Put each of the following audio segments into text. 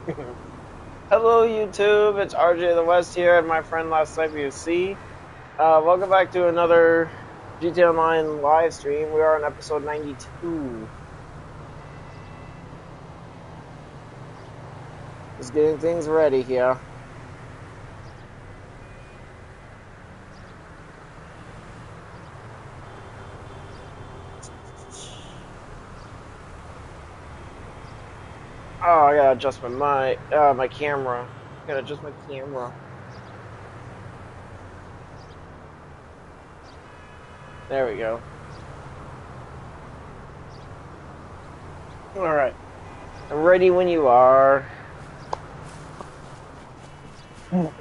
Hello YouTube, it's RJ the West here and my friend Last WC. Welcome back to another GTA Online live stream. We are on episode 92. Just getting things ready here. Oh, I gotta adjust my camera. Gotta adjust my camera. There we go. Alright. I'm ready when you are. Your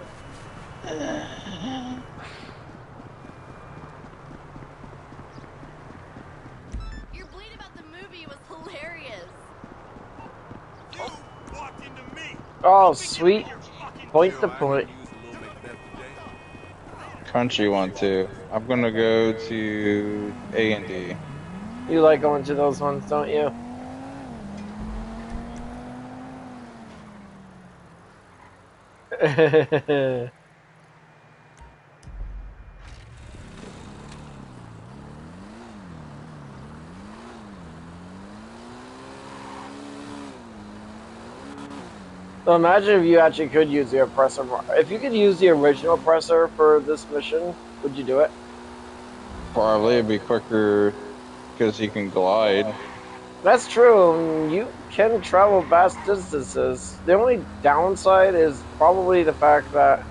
bleed about the movie was hilarious. You walked into me. Oh, sweet. Point to point. Country one too. I'm gonna go to A&D. You like going to those ones, don't you? So imagine if you actually could use the oppressor. If you could use the original oppressor for this mission, would you do it? Probably it'd be quicker because you can glide. That's true. You can travel vast distances. The only downside is probably the fact that...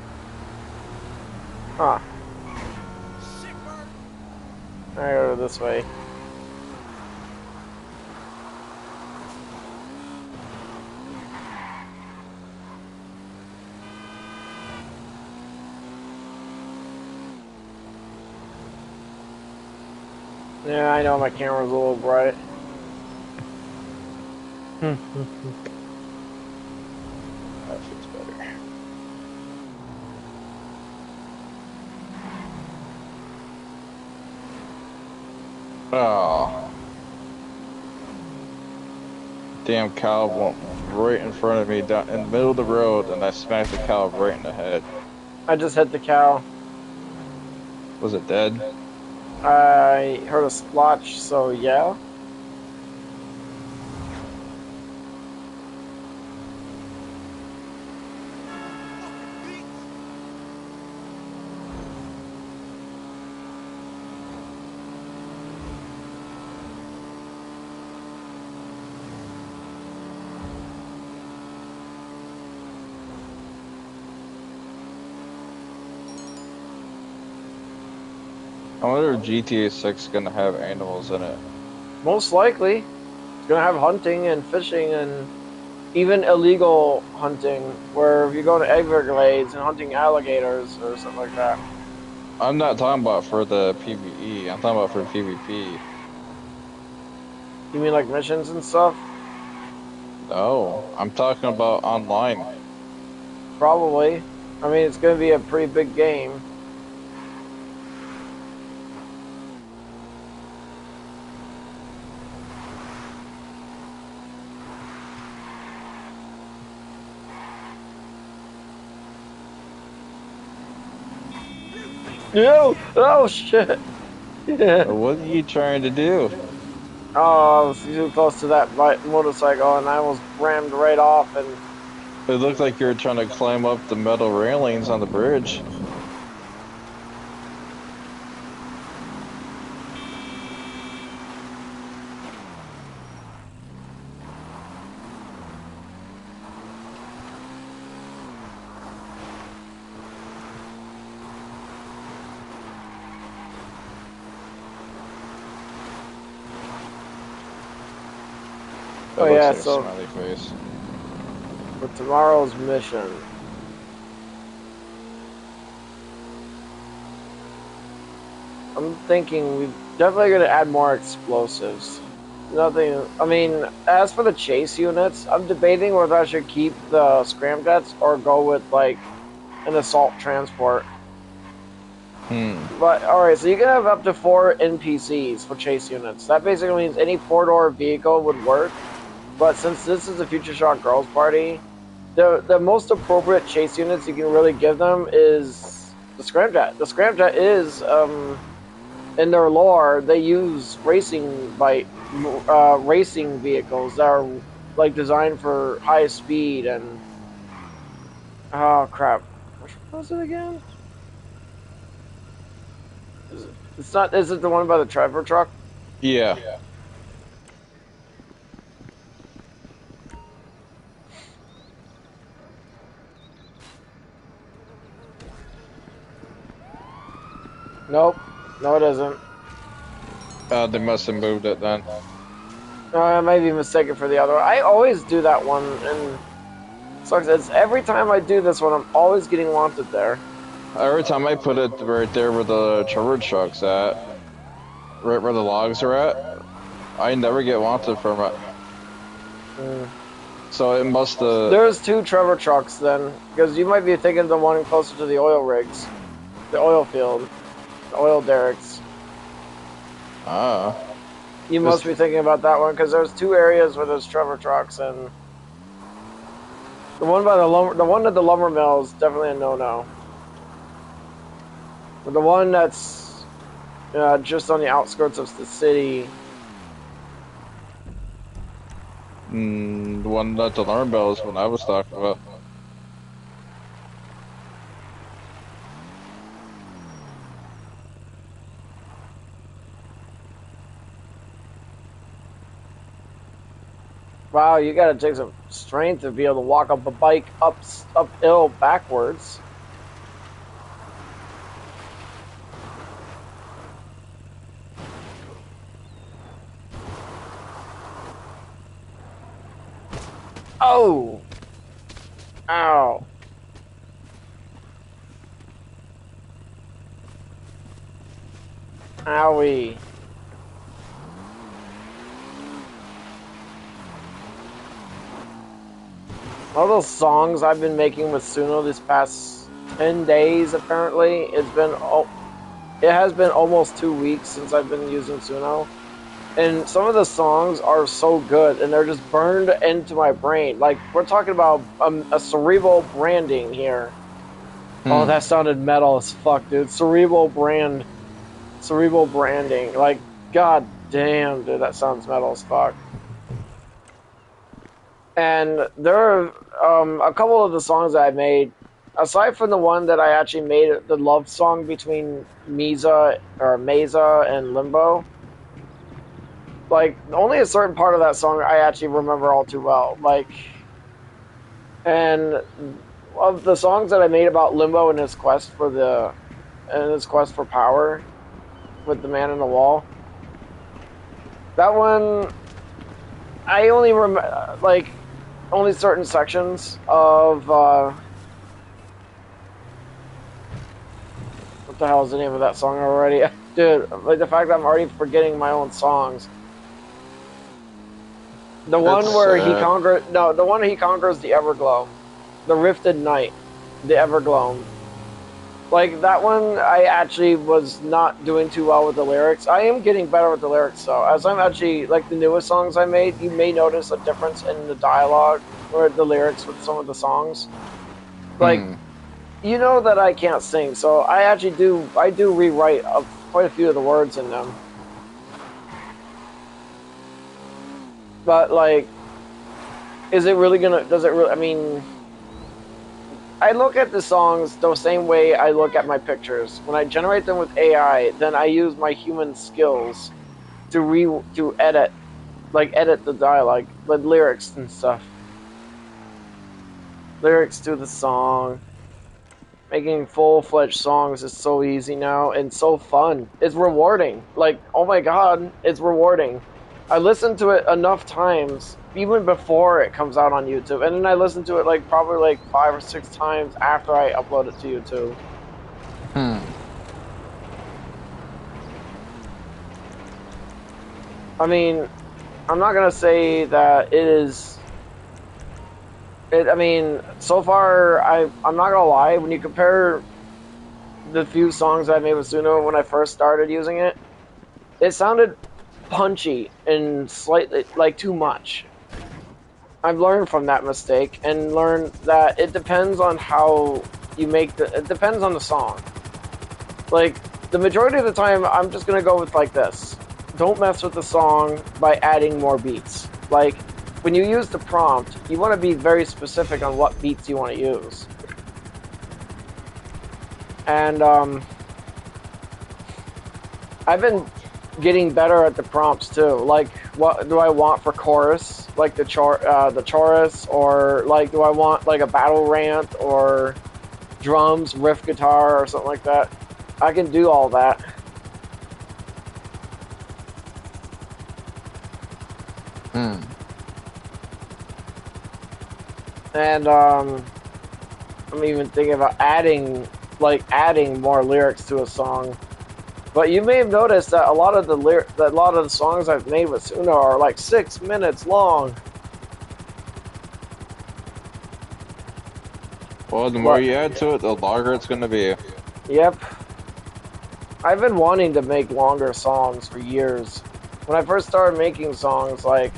Huh. I go this way. Yeah, I know my camera's a little bright. That feels better. Oh. Damn cow went right in front of me down in the middle of the road and I smacked the cow right in the head. I just hit the cow. Was it dead? I heard a splotch, so yeah. I wonder if GTA 6 is gonna have animals in it. Most likely. It's gonna have hunting and fishing and even illegal hunting, where if you go to Everglades and hunting alligators or something like that. I'm not talking about for the PvE, I'm talking about for PvP. You mean like missions and stuff? No, I'm talking about online. Probably. I mean, it's gonna be a pretty big game. No! Oh shit! What are you trying to do? Oh, I was too close to that motorcycle and I almost rammed right off and... It looked like you were trying to climb up the metal railings on the bridge. That Oh looks yeah, like a so smiley face. for tomorrow's mission, I'm thinking we're definitely going to add more explosives. Nothing, I mean, as for the chase units, I'm debating whether I should keep the scramjets or go with, like, an assault transport. But, alright, so you can have up to 4 NPCs for chase units. That basically means any four-door vehicle would work. But since this is a Future Shock Girls Party, the most appropriate chase units you can really give them is the scramjet. The scramjet is in their lore they use racing vehicles that are like designed for high speed and oh crap, which one was it again? It's not. Is it the one by the Trevor truck? Yeah. Nope. No, it isn't. They must have moved it then. I might be mistaken for the other one. I always do that one, and sucks. It's every time I do this one, I'm always getting wanted there. Every time I put it right there where the Trevor truck's at, right where the logs are at, I never get wanted from it. Mm. So it must have. There's two Trevor trucks then, because you might be thinking of the one closer to the oil rigs, the oil field, the oil derricks. Ah. You must be thinking about that one because there's two areas where there's Trevor trucks, and the one by the one at the lumber mill is definitely a no-no. But the one that's just on the outskirts of the city. The one that the alarm bell is what I was talking about. Wow, you gotta take some strength to be able to walk up a bike uphill backwards. Oh! Ow. Owie. All those songs I've been making with Suno these past 10 days, apparently, it has been almost 2 weeks since I've been using Suno. And some of the songs are so good, and they're just burned into my brain. Like, we're talking about a cerebral branding here. Oh, that sounded metal as fuck, dude. Cerebral branding. Like, god damn, dude, that sounds metal as fuck. And there are a couple of the songs that I made, aside from the one that I actually made, the love song between Mesa and Limbo. Like, only a certain part of that song I actually remember all too well. Like, and of the songs that I made about Limbo and his quest for power with the man in the wall, that one I only remember like only certain sections of what the hell is the name of that song already? Dude, like the fact that I'm already forgetting my own songs. The one where he conquers the Everglow. The Rifted Night. The Everglow. Like, that one, I actually was not doing too well with the lyrics. I am getting better with the lyrics, though. As I'm actually, like, the newest songs I made, you may notice a difference in the dialogue or the lyrics with some of the songs. Like, you know that I can't sing, so I do rewrite quite a few of the words in them. But, like, does it really, I mean, I look at the songs the same way I look at my pictures. When I generate them with AI, then I use my human skills to edit the dialogue, the lyrics and stuff. Lyrics to the song. Making full-fledged songs is so easy now and so fun. It's rewarding. Like, oh my god, it's rewarding. I listen to it enough times, even before it comes out on YouTube, and then I listen to it probably 5 or 6 times after I upload it to YouTube. I mean, I'm not gonna say that it is. I mean, so far, I'm not gonna lie. When you compare the few songs I made with Suno when I first started using it, it sounded punchy and slightly too much. I've learned from that mistake and learned that it depends on how you make it depends on the song. Like, the majority of the time, I'm just gonna go with like this. Don't mess with the song by adding more beats. Like, when you use the prompt, you want to be very specific on what beats you want to use. And I've been getting better at the prompts too. Like, what do I want for chorus? Like the chorus, or like, do I want like a battle rant or drums, riff guitar, or something like that? I can do all that. Hmm. And I'm even thinking about adding more lyrics to a song. But you may have noticed that a lot of the songs I've made with Suno are like 6 minutes long. Well, the more But you add to it, the longer it's gonna be. yep, I've been wanting to make longer songs for years. When I first started making songs, like,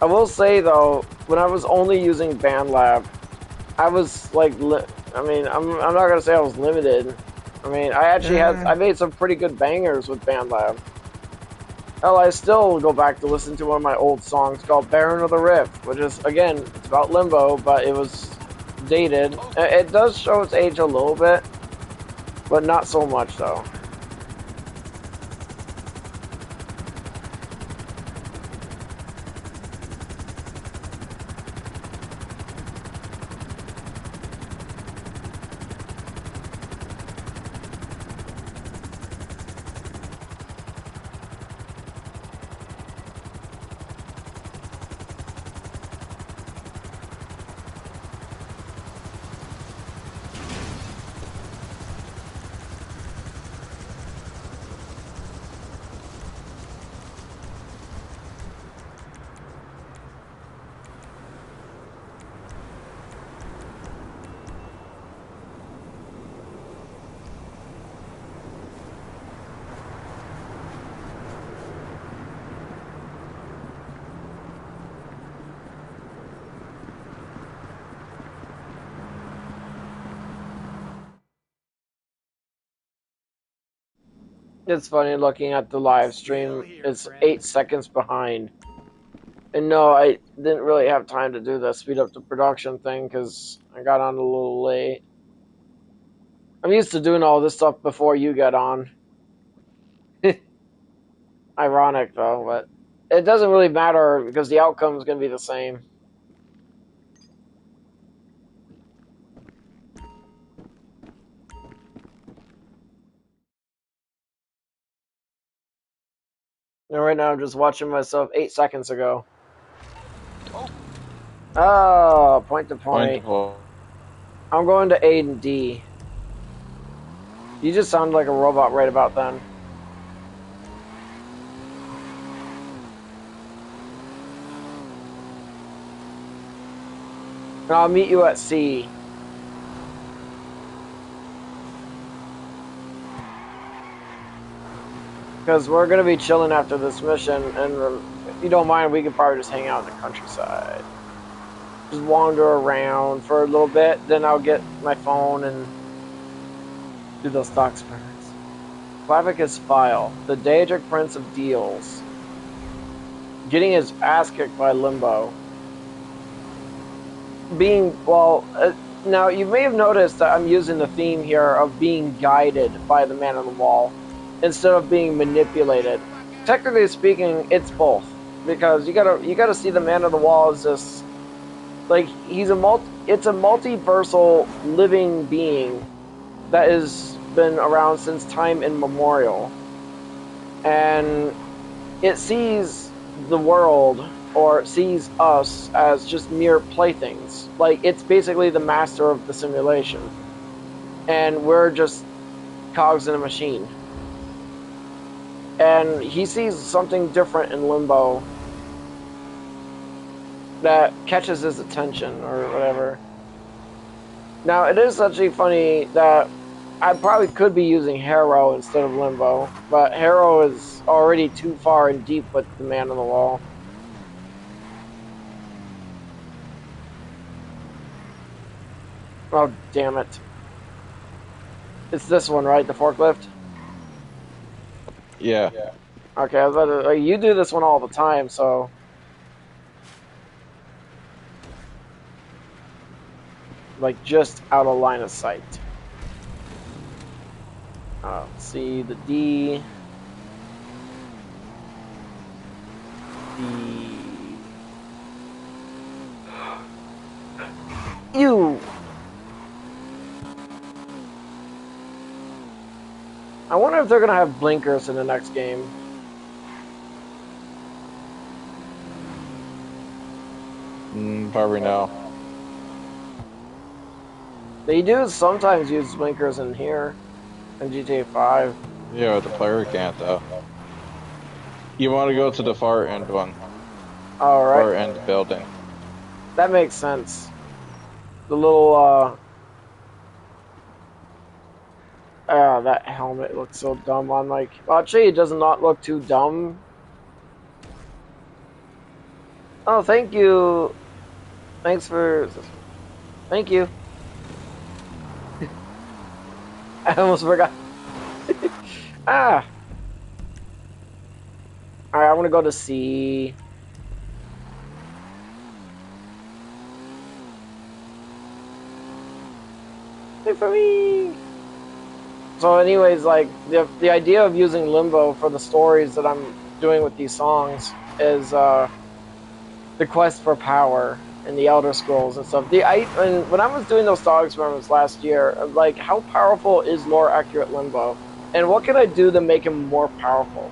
I will say though, when I was only using BandLab, I was like, I mean, I'm not gonna say I was limited. I mean, I made some pretty good bangers with BandLab. Hell, I still go back to listen to one of my old songs called Baron of the Rift, which is, again, it's about Limbo, but it was dated. It does show its age a little bit, but not so much, though. It's funny looking at the live stream. It's 8 seconds behind. And no, I didn't really have time to do the speed up the production thing because I got on a little late. I'm used to doing all this stuff before you get on. Ironic, though, but it doesn't really matter because the outcome is going to be the same. And right now I'm just watching myself 8 seconds ago. Oh, point to Point to point. point. I'm going to A and D. You just sound like a robot right about then. And I'll meet you at C. Because we're going to be chilling after this mission, and if you don't mind, we could probably just hang out in the countryside. Just wander around for a little bit, then I'll get my phone and do those stock experiments. Clavicus File, the Daedric Prince of Deals. Getting his ass kicked by Limbo. Now you may have noticed that I'm using the theme here of being guided by the man on the wall instead of being manipulated. Technically speaking, it's both, because you gotta see the man on the wall as this, like, it's a multiversal living being that has been around since time immemorial, and it sees the world, or sees us, as just mere playthings. Like, it's basically the master of the simulation, and we're just cogs in a machine. And he sees something different in Limbo that catches his attention, or whatever. Now, it is actually funny that I probably could be using Harrow instead of Limbo, but Harrow is already too far and deep with the man on the wall. Oh, damn it. It's this one, right? The forklift? Yeah. Okay, I was about to, you do this one all the time, so... Like, just out of line of sight. Let's see, the D... Ew! I wonder if they're gonna have blinkers in the next game. Probably no. They do sometimes use blinkers in here, in GTA 5. Yeah, the player can't though. You want to go to the far end one. Alright, Far end building. that makes sense. The little, that helmet looks so dumb on, like... Actually, it does not look too dumb. Oh, thank you. Thanks for... Thank you. I almost forgot. Ah! Alright, I'm gonna go to C. Wait for me! So anyways, like, the idea of using Limbo for the stories that I'm doing with these songs is, the quest for power and the Elder Scrolls and stuff. And when I was doing those dog experiments last year, like, how powerful is lore accurate Limbo, and what can I do to make him more powerful?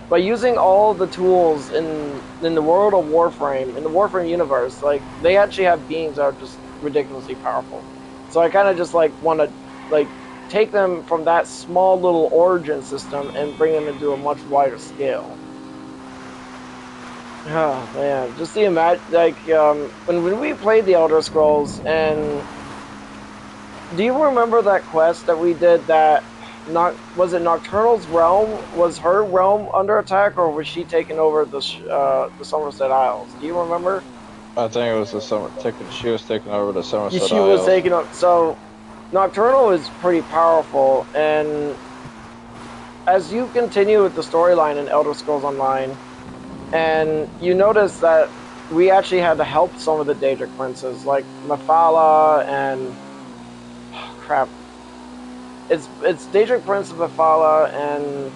By using all the tools in the world of Warframe, in the Warframe universe, like, they actually have beings that are just ridiculously powerful. So I kind of just like want to like take them from that small little origin system and bring them into a much wider scale. Oh man, just the like when we played the Elder Scrolls, and do you remember that quest that we did? That was it Nocturnal's realm? Was her realm under attack, or was she taking over the Somerset Isles? Do you remember? I think it was she was taking over the Somerset She was Isles. taking up. So Nocturnal is pretty powerful, and as you continue with the storyline in Elder Scrolls Online, and you notice that we actually had to help some of the Daedric princes, like Mephala and crap. It's Daedric Prince of Mephala, and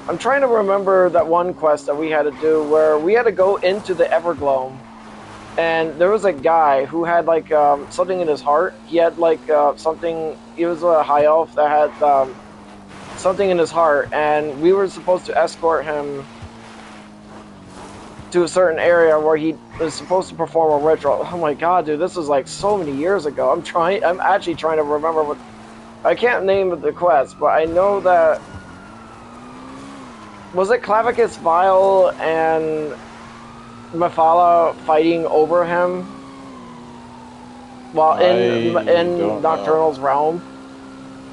I'm trying to remember that one quest that we had to do where we had to go into the Evergloam, and there was a guy who had like something in his heart. He had like something. He was a high elf that had something in his heart, and we were supposed to escort him to a certain area where he was supposed to perform a ritual. Oh my god, dude, this was like so many years ago. I'm actually trying to remember what... I can't name the quest, but I know that... Was it Clavicus Vile and Mephala fighting over him while in Nocturnal's realm?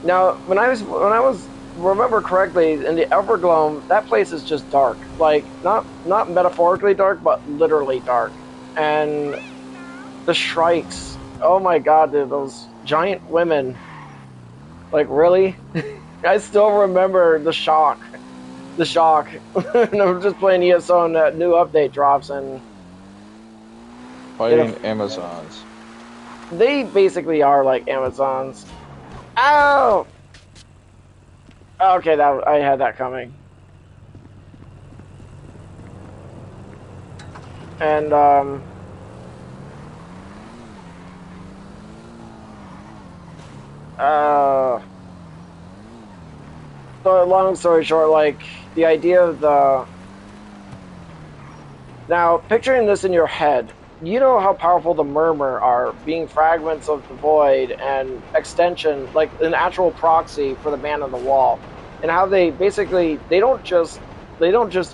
Now, when I was remember correctly, in the Evergloam, that place is just dark. Like, not metaphorically dark, but literally dark. And the Shrikes, oh my god, dude, those giant women. Like, really? I still remember the shock. The shock. And I'm just playing ESO and that new update drops, and... Fighting Amazons. They basically are like Amazons. Ow! Okay, I had that coming. And, so long story short, like, the idea of the... Now, picturing this in your head, you know how powerful the Murmur are, being fragments of the Void and extension, like an actual proxy for the Man on the Wall, and how they basically they don't just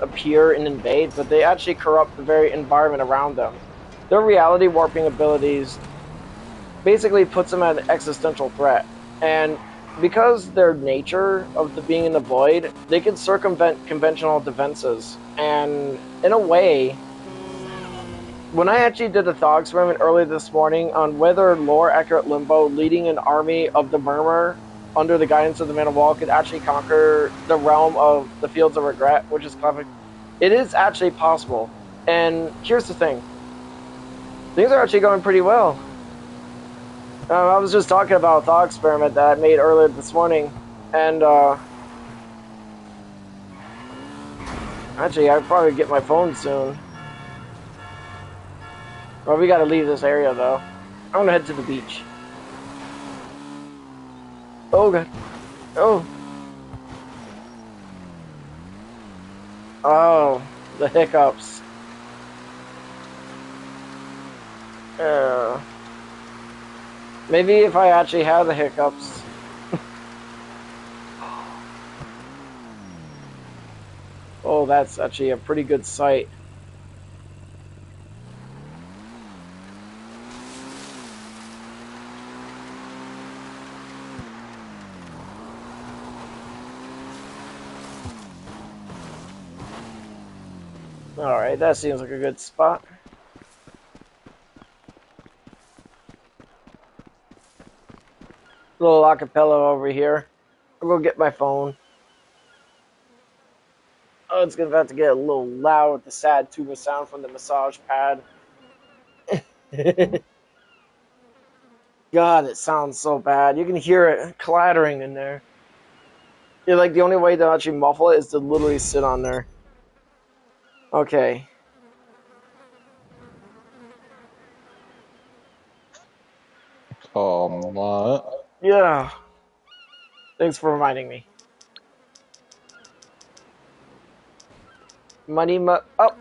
appear and invade, but they actually corrupt the very environment around them. Their reality warping abilities basically puts them at an existential threat, and because their nature of the being in the Void, they can circumvent conventional defenses, and in a way, when I actually did the thought experiment earlier this morning on whether lore accurate Limbo leading an army of the Murmur under the guidance of the Man of Wall could actually conquer the realm of the Fields of Regret, which is classic, it is actually possible. And here's the thing. Things are actually going pretty well. I was just talking about a thought experiment that I made earlier this morning, and actually, I'll probably get my phone soon. Well, we gotta leave this area, though. I'm gonna head to the beach. Oh, God. Oh. Oh, the hiccups. Maybe if I actually have the hiccups. Oh, that's actually a pretty good sight. Alright, that seems like a good spot. Little acapella over here. I'll go get my phone. Oh, it's about to get a little loud with the sad tuba sound from the massage pad. God, it sounds so bad. You can hear it clattering in there. Yeah, like the only way to actually muffle it is to literally sit on there. Okay. What? Yeah. Thanks for reminding me. Oh.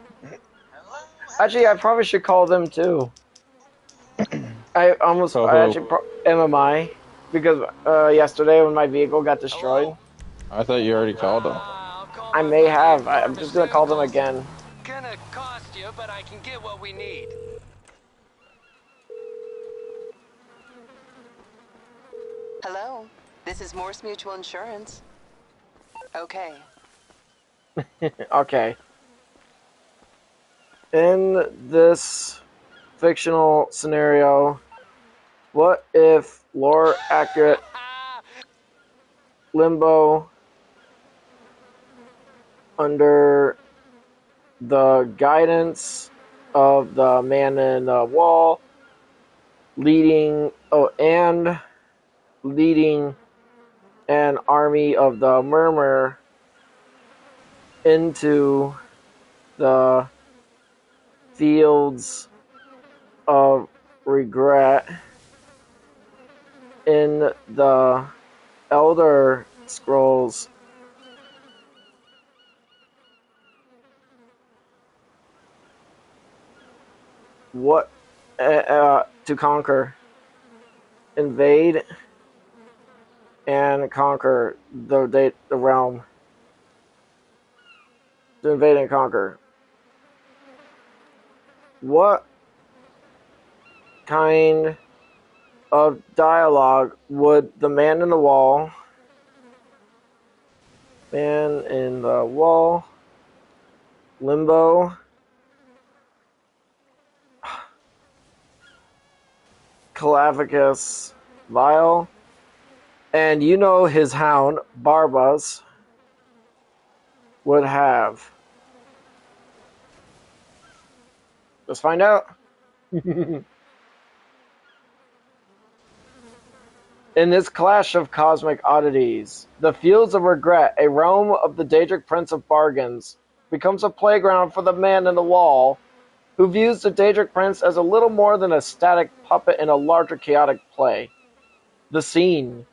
Actually, I probably should call them too. I Call who? actually MMI because yesterday when my vehicle got destroyed. Hello? I thought you already called him. I'll call I my may buddy have. and I'm park the just gonna call them circles. again. Gonna cost you, but I can get what we need. Hello, this is Morse Mutual Insurance. Okay. Okay. In this fictional scenario, what if lore accurate Limbo under the guidance of the Man in the Wall leading an army of the Murmur into the Fields of Regret in the Elder Scrolls. What to conquer, invade, and conquer the realm. To invade and conquer. What kind of dialogue would the Man in the Wall, Limbo, Calavicus, Vile, and you know his hound, Barbas, would have? Let's find out. In this clash of cosmic oddities, the Fields of Regret, a realm of the Daedric Prince of Bargains, becomes a playground for the Man in the Wall, who views the Daedric Prince as a little more than a static puppet in a larger chaotic play. The scene.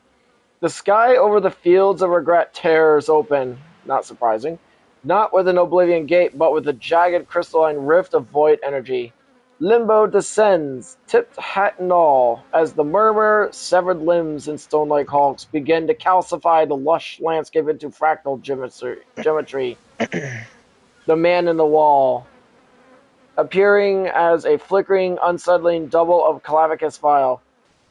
The sky over the Fields of Regret tears open, not surprising, not with an Oblivion Gate, but with a jagged crystalline rift of void energy. Limbo descends, tipped hat and all, as the Murmur, severed limbs, and stone-like hulks begin to calcify the lush landscape into fractal geometry. The Man in the Wall, appearing as a flickering, unsettling double of Clavicus Vile.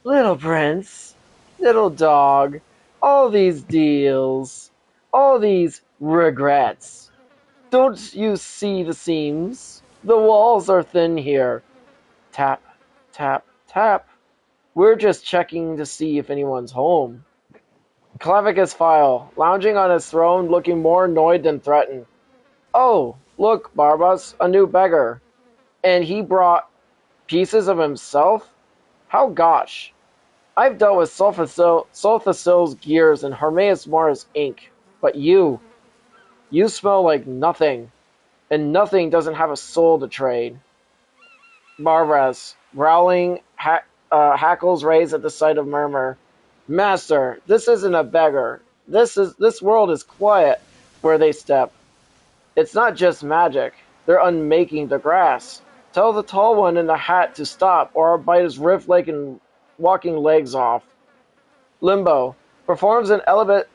Little prince, little dog, all these deals, all these regrets. Don't you see the seams? The walls are thin here. Tap, tap, tap. We're just checking to see if anyone's home. Clavicus File, lounging on his throne, looking more annoyed than threatened. Oh, look, Barbas, a new beggar. And he brought pieces of himself? How gosh. I've dealt with Sulfasil's gears and Hermaeus Mars ink, but you smell like nothing, and nothing doesn't have a soul to trade. Barbas, growling, hackles raised at the sight of Murmur. Master, this isn't a beggar. This world is quiet where they step. It's not just magic. They're unmaking the grass. Tell the tall one in the hat to stop, or I'll bite his rift like and walking legs off. Limbo performs an elaborate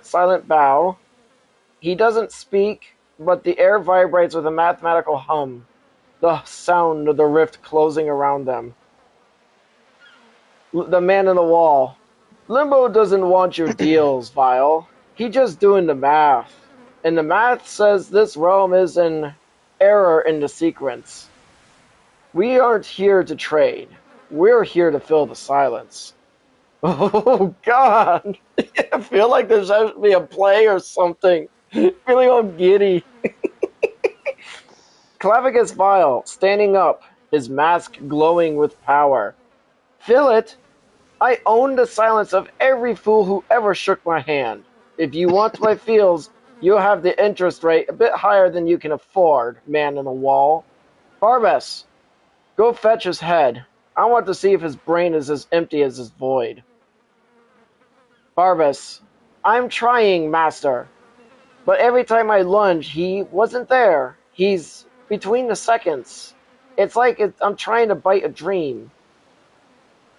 silent bow. He doesn't speak, but the air vibrates with a mathematical hum, the sound of the rift closing around them. The man in the wall. Limbo doesn't want your deals, Vile. He just doing the math. And the math says this realm is an error in the sequence. We aren't here to trade. We're here to fill the silence. Oh, God. I feel like there should be a play or something. Feeling all giddy. Clavicus Vile, standing up, his mask glowing with power. Feel it? I own the silence of every fool who ever shook my hand. If you want my feels, you'll have the interest rate a bit higher than you can afford, man in the wall. Barbas, go fetch his head. I want to see if his brain is as empty as his void. Barbas, I'm trying, master. But every time I lunge, he wasn't there. He's between the seconds. It's like I'm trying to bite a dream.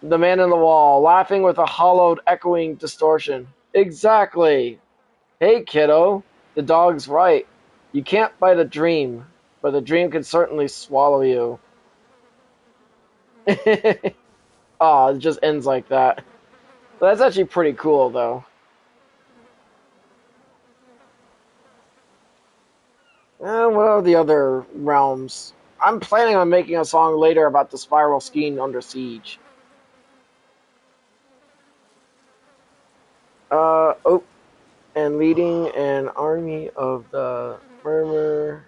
The man in the wall, laughing with a hollowed, echoing distortion. Exactly. Hey, kiddo. The dog's right. You can't bite a dream, but the dream can certainly swallow you. Aw, it just ends like that. That's actually pretty cool, though. What are the other realms? I'm planning on making a song later about the spiral skiing under siege. Oh, and leading an army of the Murmur.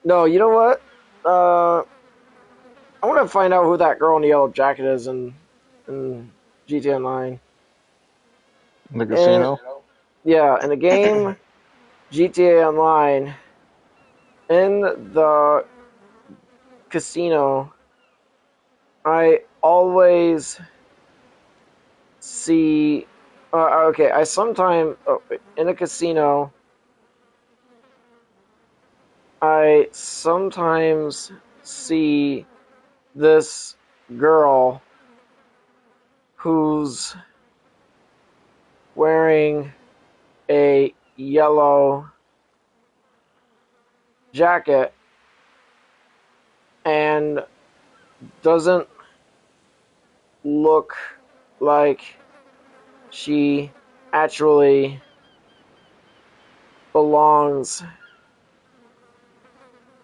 No, you know what? I want to find out who that girl in the yellow jacket is in GTA Online. The casino? Yeah, in the game GTA Online, in the casino, I always see. Okay, I sometimes in a casino, I sometimes see this girl who's wearing a yellow jacket and doesn't look like she actually belongs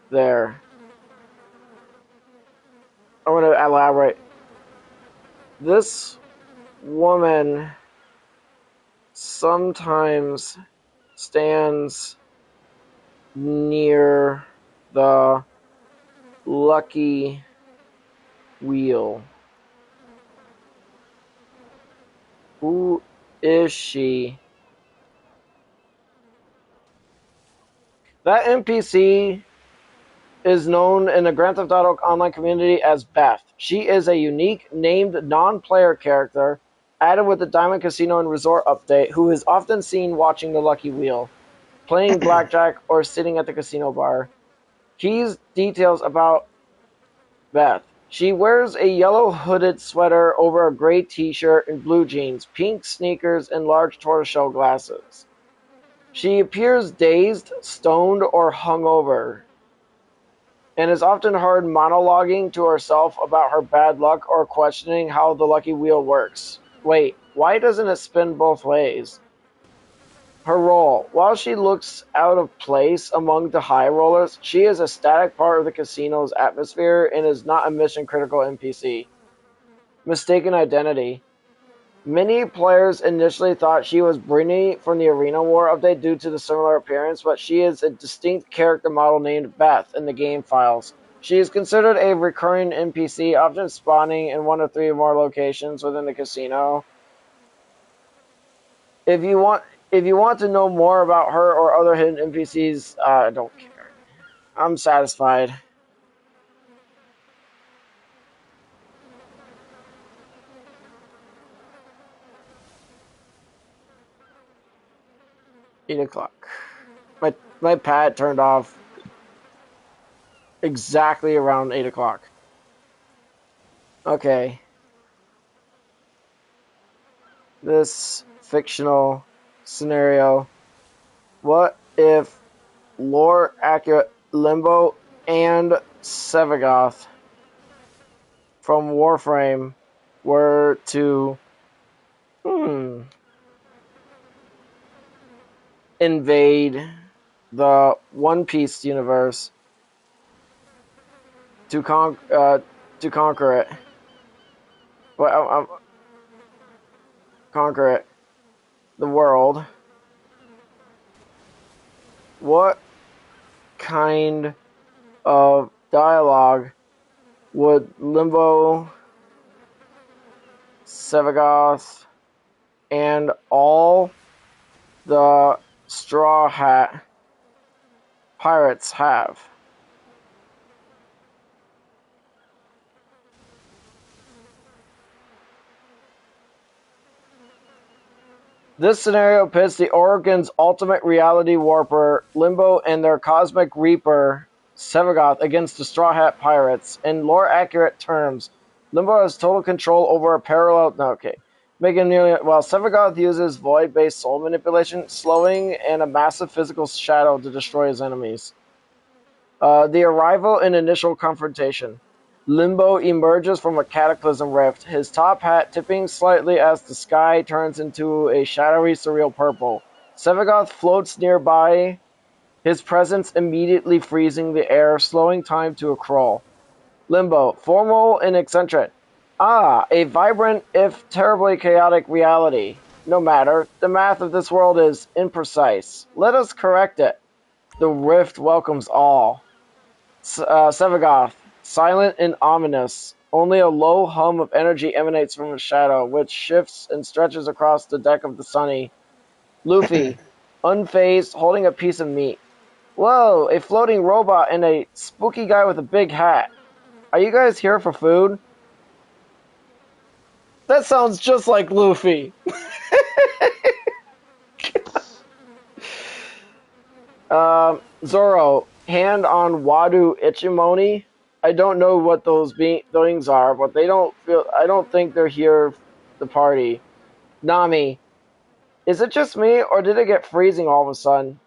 there. I want to elaborate. This woman sometimes stands near the lucky wheel. Who is she? That NPC is known in the Grand Theft Auto Online community as Beth. She is a unique, named non-player character added with the Diamond Casino and Resort update who is often seen watching the Lucky Wheel, playing blackjack, or sitting at the casino bar. Keys details about Beth. She wears a yellow hooded sweater over a gray t-shirt and blue jeans, pink sneakers, and large tortoiseshell glasses. She appears dazed, stoned, or hungover, and is often heard monologuing to herself about her bad luck or questioning how the lucky wheel works. Wait, why doesn't it spin both ways? Her role: while she looks out of place among the high rollers, she is a static part of the casino's atmosphere and is not a mission-critical NPC. Mistaken identity: many players initially thought she was Brittany from the Arena War update due to the similar appearance, but she is a distinct character model named Beth in the game files. She is considered a recurring NPC, often spawning in 1 or 3 or more locations within the casino. If you want to know more about her or other hidden NPCs, I don't care. I'm satisfied. $8:00. My pad turned off exactly around 8:00. Okay. This fictional scenario. What if lore accurate Limbo and Sevagoth from Warframe were to invade the One Piece universe to conquer it? Well, conquer it. The world. What kind of dialogue would Limbo, Sevagoth, and all the Straw Hat pirates have? This scenario pits the Orokin's ultimate reality warper, Limbo, and their cosmic reaper, Sevagoth, against the Straw Hat Pirates. In lore-accurate terms, Limbo has total control over a parallel... No, okay. Making nearly... While Sevagoth uses void-based soul manipulation, slowing, and a massive physical shadow to destroy his enemies. The arrival and initial confrontation. Limbo emerges from a cataclysm rift, his top hat tipping slightly as the sky turns into a shadowy, surreal purple. Sevagoth floats nearby, his presence immediately freezing the air, slowing time to a crawl. Limbo, formal and eccentric. A vibrant, if terribly chaotic reality. No matter, the math of this world is imprecise. Let us correct it. The rift welcomes all. Sevagoth, silent and ominous. Only a low hum of energy emanates from his shadow, which shifts and stretches across the deck of the Sunny. Luffy, unfazed, holding a piece of meat. Whoa, a floating robot and a spooky guy with a big hat. Are you guys here for food? That sounds just like Luffy. Zoro, hand on Wadu Ichimoni. I don't know what those things are, but I don't think they're here the party. Nami, is it just me, or did it get freezing all of a sudden?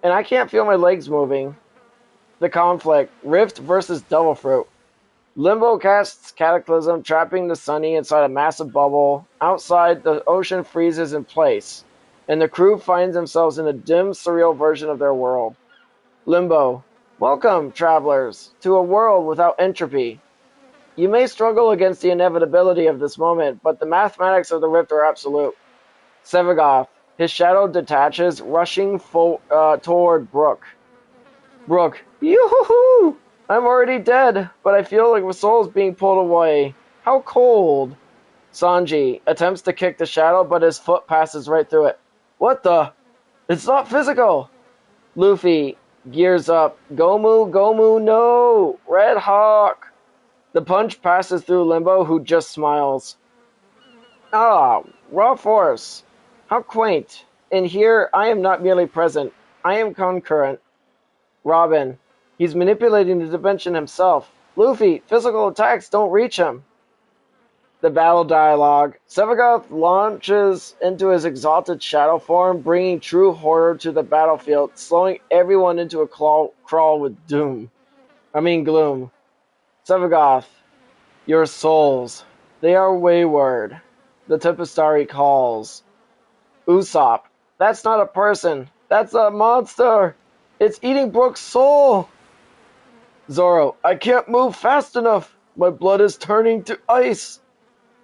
And I can't feel my legs moving. The conflict, Rift versus Devil Fruit. Limbo casts Cataclysm, trapping the Sunny inside a massive bubble. Outside, the ocean freezes in place, and the crew finds themselves in a dim, surreal version of their world. Limbo. Welcome, travelers, to a world without entropy. You may struggle against the inevitability of this moment, but the mathematics of the rift are absolute. Sevagoth. His shadow detaches, rushing toward Brook. Brook. Yoo-hoo-hoo! I'm already dead, but I feel like my soul is being pulled away. How cold. Sanji attempts to kick the shadow, but his foot passes right through it. What the? It's not physical! Luffy gears up. Gomu, Gomu, no! Red Hawk! The punch passes through Limbo, who just smiles. Raw force. How quaint. And here, I am not merely present. I am concurrent. Robin. He's manipulating the dimension himself. Luffy, physical attacks don't reach him. The battle dialogue. Sevagoth launches into his exalted shadow form, bringing true horror to the battlefield, slowing everyone into a crawl with gloom. Sevagoth, your souls. They are wayward. The Tempestari calls. Usopp. That's not a person. That's a monster. It's eating Brooke's soul. Zoro, I can't move fast enough. My blood is turning to ice.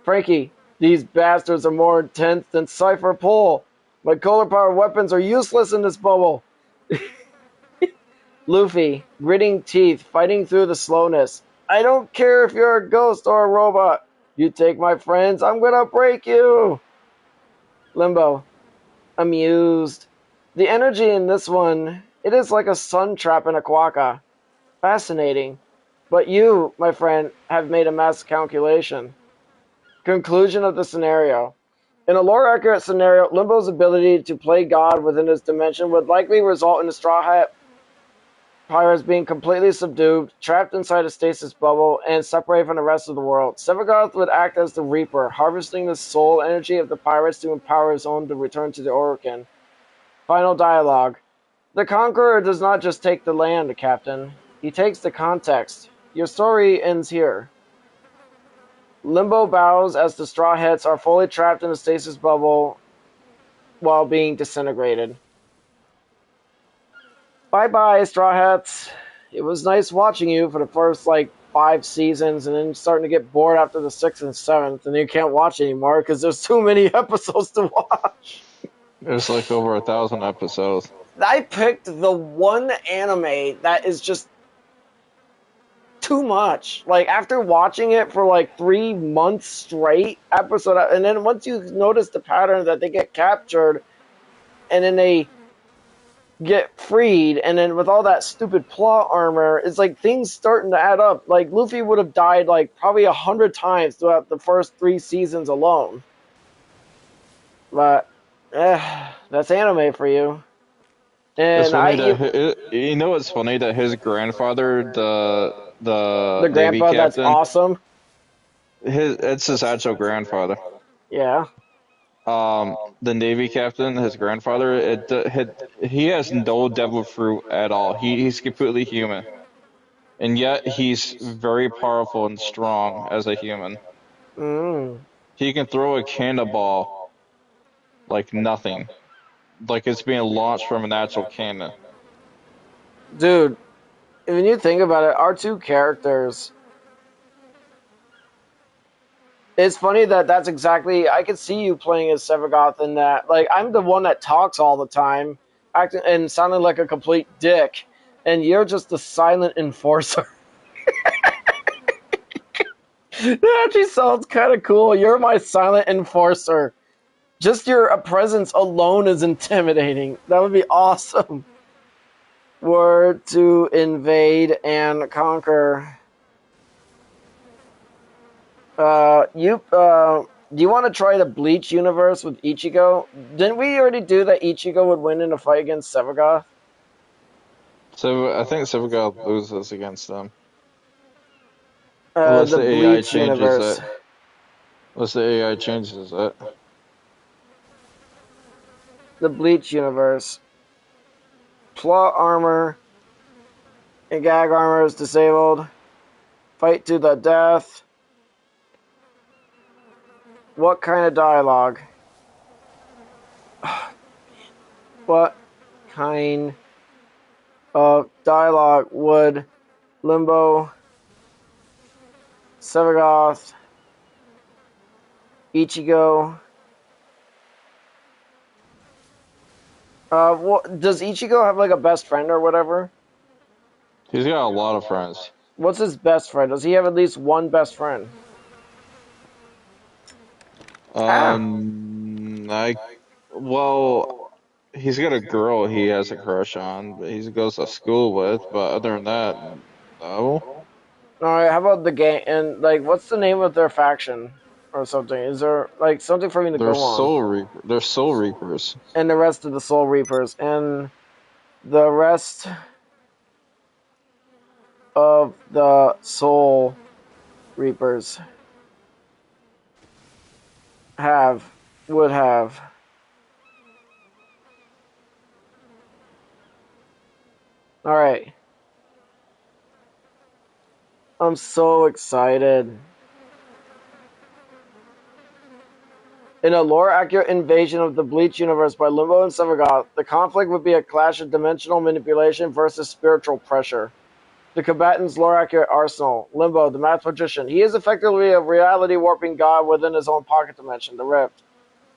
Frankie, these bastards are more intense than Cypher Pole. My color power weapons are useless in this bubble. Luffy, gritting teeth, fighting through the slowness. I don't care if you're a ghost or a robot. You take my friends, I'm gonna break you. Limbo, amused. The energy in this one, it is like a sun trap in a quokka. Fascinating. But you, my friend, have made a miscalculation. Conclusion of the scenario. In a lore-accurate scenario, Limbo's ability to play God within his dimension would likely result in the Straw Hat Pirates being completely subdued, trapped inside a stasis bubble, and separated from the rest of the world. Sevagoth would act as the Reaper, harvesting the soul energy of the pirates to empower his own to return to the Orokin. Final dialogue. The Conqueror does not just take the land, Captain. He takes the context. Your story ends here. Limbo bows as the Straw Hats are fully trapped in the stasis bubble while being disintegrated. Bye-bye, Straw Hats. It was nice watching you for the first, 5 seasons, and then starting to get bored after the 6th and 7th, and you can't watch anymore because there's too many episodes to watch. There's like over 1,000 episodes. I picked the one anime that is just too much. Like, after watching it for, 3 months straight, and then once you notice the pattern that they get captured, and then they get freed, and then with all that stupid plot armor, it's like things starting to add up. Like Luffy would have died probably 100 times throughout the first 3 seasons alone. But that's anime for you. It's And funny that you know what's funny that his grandfather, the the Navy grandpa that's captain, awesome. it's his actual grandfather. Yeah. The Navy captain, his grandfather, he has no devil fruit at all. He's completely human, and yet he's very powerful and strong as a human. Mm. He can throw a cannonball like nothing, like it's being launched from an actual cannon. Dude, when you think about it, our two characters, it's funny that that's exactly. I could see you playing as Sevagoth in that. Like, I'm the one that talks all the time, acting and sounding like a complete dick, and you're just the silent enforcer. That actually sounds kind of cool. You're my silent enforcer. Just your presence alone is intimidating. That would be awesome. Were to invade and conquer. Do you want to try the Bleach universe with Ichigo? Didn't we already do that Ichigo would win in a fight against Sevagoth? So I think Silverguard loses against them unless The the AI Bleach changes universe. it. Unless the AI changes it. The Bleach universe. Plot armor and gag armor is disabled. Fight to the death. What kind of dialogue? What kind of dialogue would Limbo, Sevagoth, Ichigo? Does Ichigo have a best friend or whatever? He's got a lot of friends. What's his best friend? Does he have at least one best friend? Ah, I well, he's got a girl he has a crush on, but he goes to school with. But other than that, no. all right. How about the game? And what's the name of their faction or something? Is there something for me to go on? They're Soul Reapers. And the rest of the Soul Reapers and the rest of the Soul Reapers would have. All right. I'm so excited. In a lore-accurate invasion of the Bleach universe by Limbo and Sevagoth, the conflict would be a clash of dimensional manipulation versus spiritual pressure. The combatant's lore-accurate arsenal. Limbo, the math magician. He is effectively a reality-warping god within his own pocket dimension, the Rift.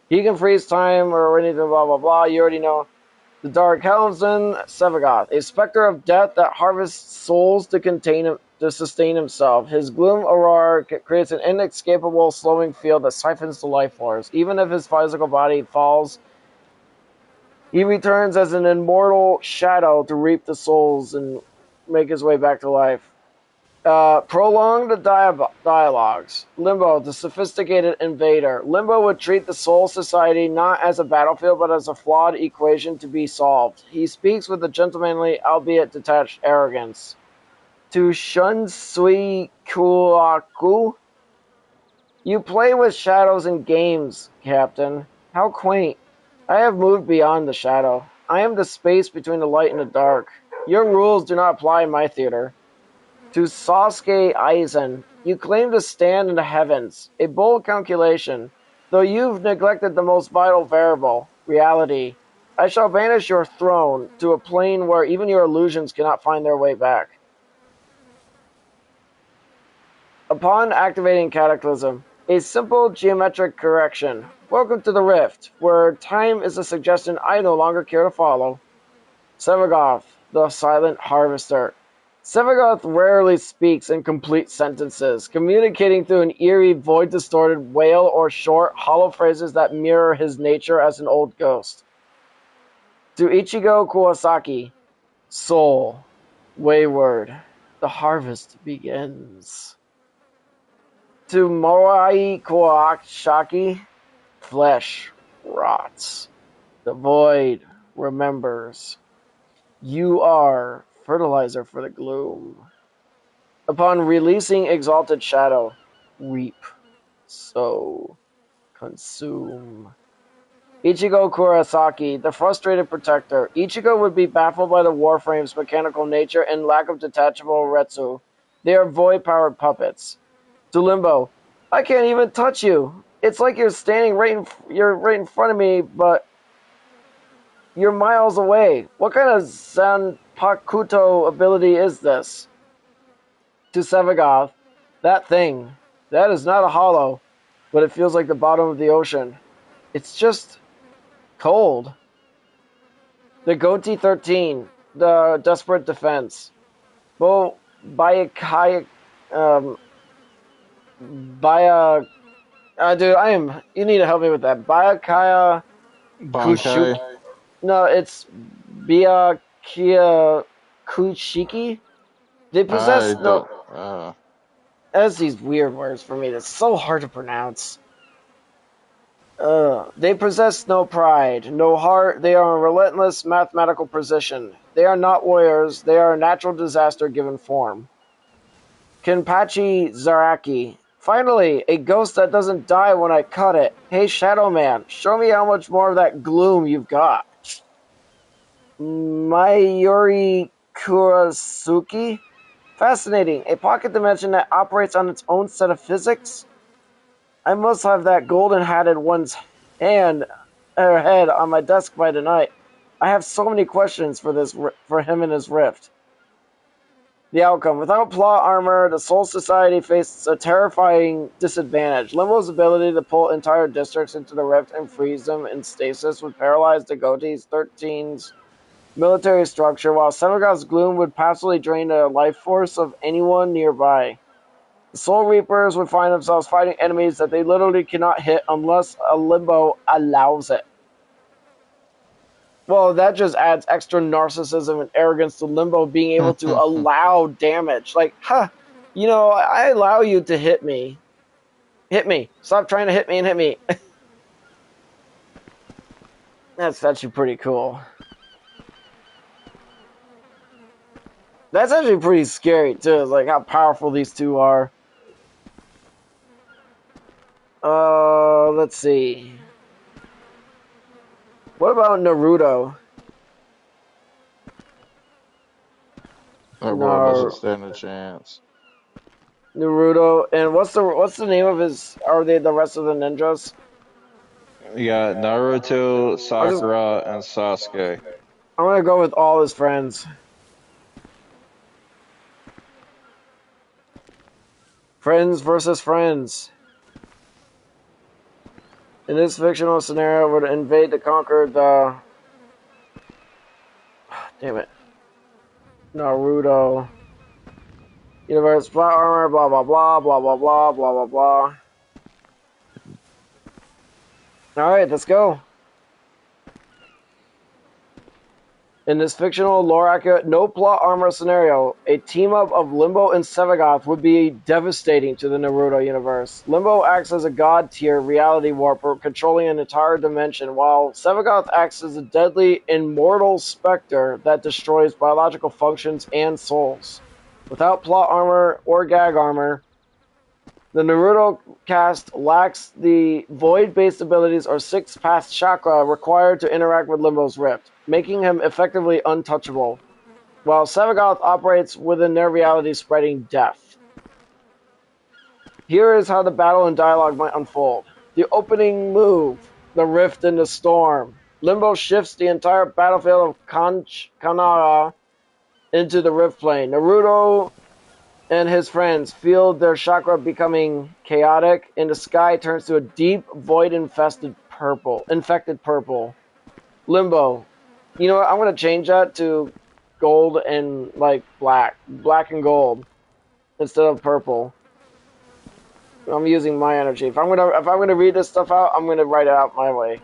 He can freeze time or anything, blah, blah, blah. You already know. The Dark Helmsman, Sevagoth, a specter of death that harvests souls to sustain himself. His gloom aurora creates an inescapable slowing field that siphons the life force. Even if his physical body falls, he returns as an immortal shadow to reap the souls and make his way back to life. Prolonged dialogues. Limbo, the sophisticated invader. Limbo would treat the Soul Society not as a battlefield, but as a flawed equation to be solved. He speaks with a gentlemanly, albeit detached arrogance. To Shunsui Kuaku, you play with shadows in games, Captain. How quaint. I have moved beyond the shadow. I am the space between the light and the dark. Your rules do not apply in my theater. To Sasuke Aizen, you claim to stand in the heavens, a bold calculation, though you've neglected the most vital variable, reality. I shall banish your throne to a plane where even your illusions cannot find their way back. Upon activating Cataclysm, a simple geometric correction. Welcome to the Rift, where time is a suggestion I no longer care to follow. Sevagoth, the Silent Harvester. Sevagoth rarely speaks in complete sentences, communicating through an eerie, void-distorted wail or short, hollow phrases that mirror his nature as an old ghost. To Ichigo Kuwasaki, soul, wayward, the harvest begins. To Moai Kawashaki, flesh rots, the void remembers. You are fertilizer for the gloom. Upon releasing Exalted Shadow, reap, sow, consume. Ichigo Kurosaki, the frustrated protector. Ichigo would be baffled by the Warframe's mechanical nature and lack of detachable Retsu. They are void-powered puppets. To Limbo, I can't even touch you. It's like you're standing you're right in front of me, but you're miles away. What kind of Zanpakuto ability is this? To Sevagoth, that thing, that is not a hollow, but it feels like the bottom of the ocean. It's just cold. The Goatee 13, the Desperate Defense. Well, Bayakaya, Baya, dude, you need to help me with that. Bayakaya Bankai. Kushuki. No, it's Byakuya Kushiki. They possess I no. don't. That's these weird words for me. That's so hard to pronounce. They possess no pride, no heart. They are a relentless mathematical precision. They are not warriors. They are a natural disaster given form. Kenpachi Zaraki. Finally, a ghost that doesn't die when I cut it. Hey, Shadow Man, show me how much more of that gloom you've got. Mayuri Kurasuki. Fascinating. A pocket dimension that operates on its own set of physics? I must have that golden-hatted one's head on my desk by tonight. I have so many questions for him and his rift. The outcome. Without plot armor, the Soul Society faces a terrifying disadvantage. Limbo's ability to pull entire districts into the rift and freeze them in stasis would paralyze the Goatee's 13's military structure, while Sevagoth's gloom would passively drain the life force of anyone nearby. The Soul Reapers would find themselves fighting enemies that they literally cannot hit unless a Limbo allows it. Well, that just adds extra narcissism and arrogance to Limbo being able to allow damage. Like, I allow you to hit me. Hit me. Stop trying to hit me and hit me. That's actually pretty cool. That's actually pretty scary, too. Like, how powerful these two are. Let's see. What about Naruto? That world doesn't stand a chance. Naruto, and what's the name of his? Are they the rest of the ninjas? You got Naruto, I'll just, Sakura, and Sasuke. I'm gonna go with all his friends. Friends versus friends. In this fictional scenario, would invade to conquer the. Damn it. Naruto. Universe, plot armor, blah blah blah, blah blah blah, blah blah blah. Alright, let's go. In this fictional, lore-accurate, no-plot armor scenario, a team-up of Limbo and Sevagoth would be devastating to the Naruto universe. Limbo acts as a god-tier reality warper controlling an entire dimension, while Sevagoth acts as a deadly, immortal specter that destroys biological functions and souls. Without plot armor or gag armor, the Naruto cast lacks the void-based abilities or six-path chakra required to interact with Limbo's rift, making him effectively untouchable, while Sevagoth operates within their reality, spreading death. Here is how the battle and dialogue might unfold. The opening move, the rift in the storm. Limbo shifts the entire battlefield of Kanara into the rift plane. Naruto and his friends feel their chakra becoming chaotic, and the sky turns to a deep, void-infested infected purple. Limbo. You know what? I'm gonna change that to gold and like black and gold instead of purple. I'm using my energy. If I'm gonna read this stuff out, I'm gonna write it out my way.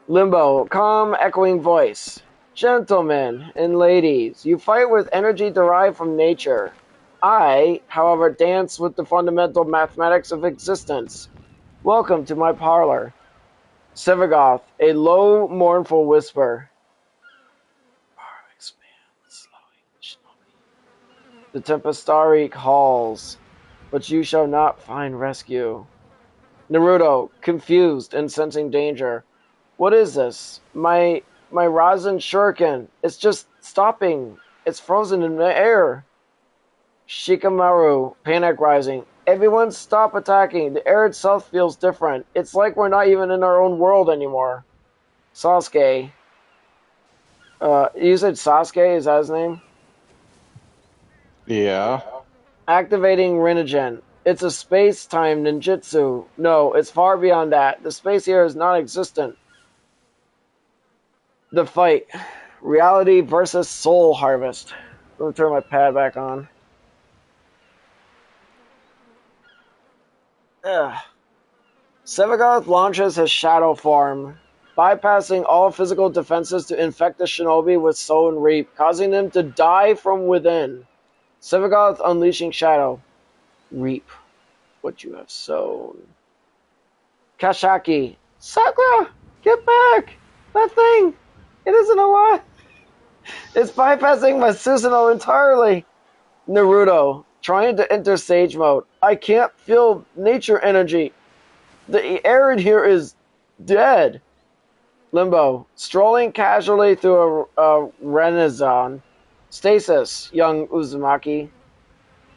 Limbo, calm, echoing voice. Gentlemen and ladies, you fight with energy derived from nature. I, however, dance with the fundamental mathematics of existence. Welcome to my parlor. Sevagoth, a low, mournful whisper. The Tempestari calls, but you shall not find rescue. Naruto, confused and sensing danger. What is this? My Rasen Shuriken. It's just stopping. It's frozen in the air. Shikamaru, panic rising. Everyone stop attacking. The air itself feels different. It's like we're not even in our own world anymore. Sasuke. You said Sasuke? Is that his name? Yeah. Activating Rinnegan. It's a space-time ninjutsu. No, it's far beyond that. The space here is non-existent. The fight. Reality versus Soul Harvest. Let me turn my pad back on. Sevagoth launches his shadow form, bypassing all physical defenses to infect the shinobi with Soul and Reap, causing them to die from within. Sevagoth unleashing shadow. Reap what you have sown. Kashaki. Sakura! Get back! That thing! It isn't alive! It's bypassing my Susanoo entirely! Naruto. Trying to enter Sage Mode. I can't feel nature energy. The air in here is dead. Limbo. Strolling casually through a Renaissance. Stasis, young Uzumaki.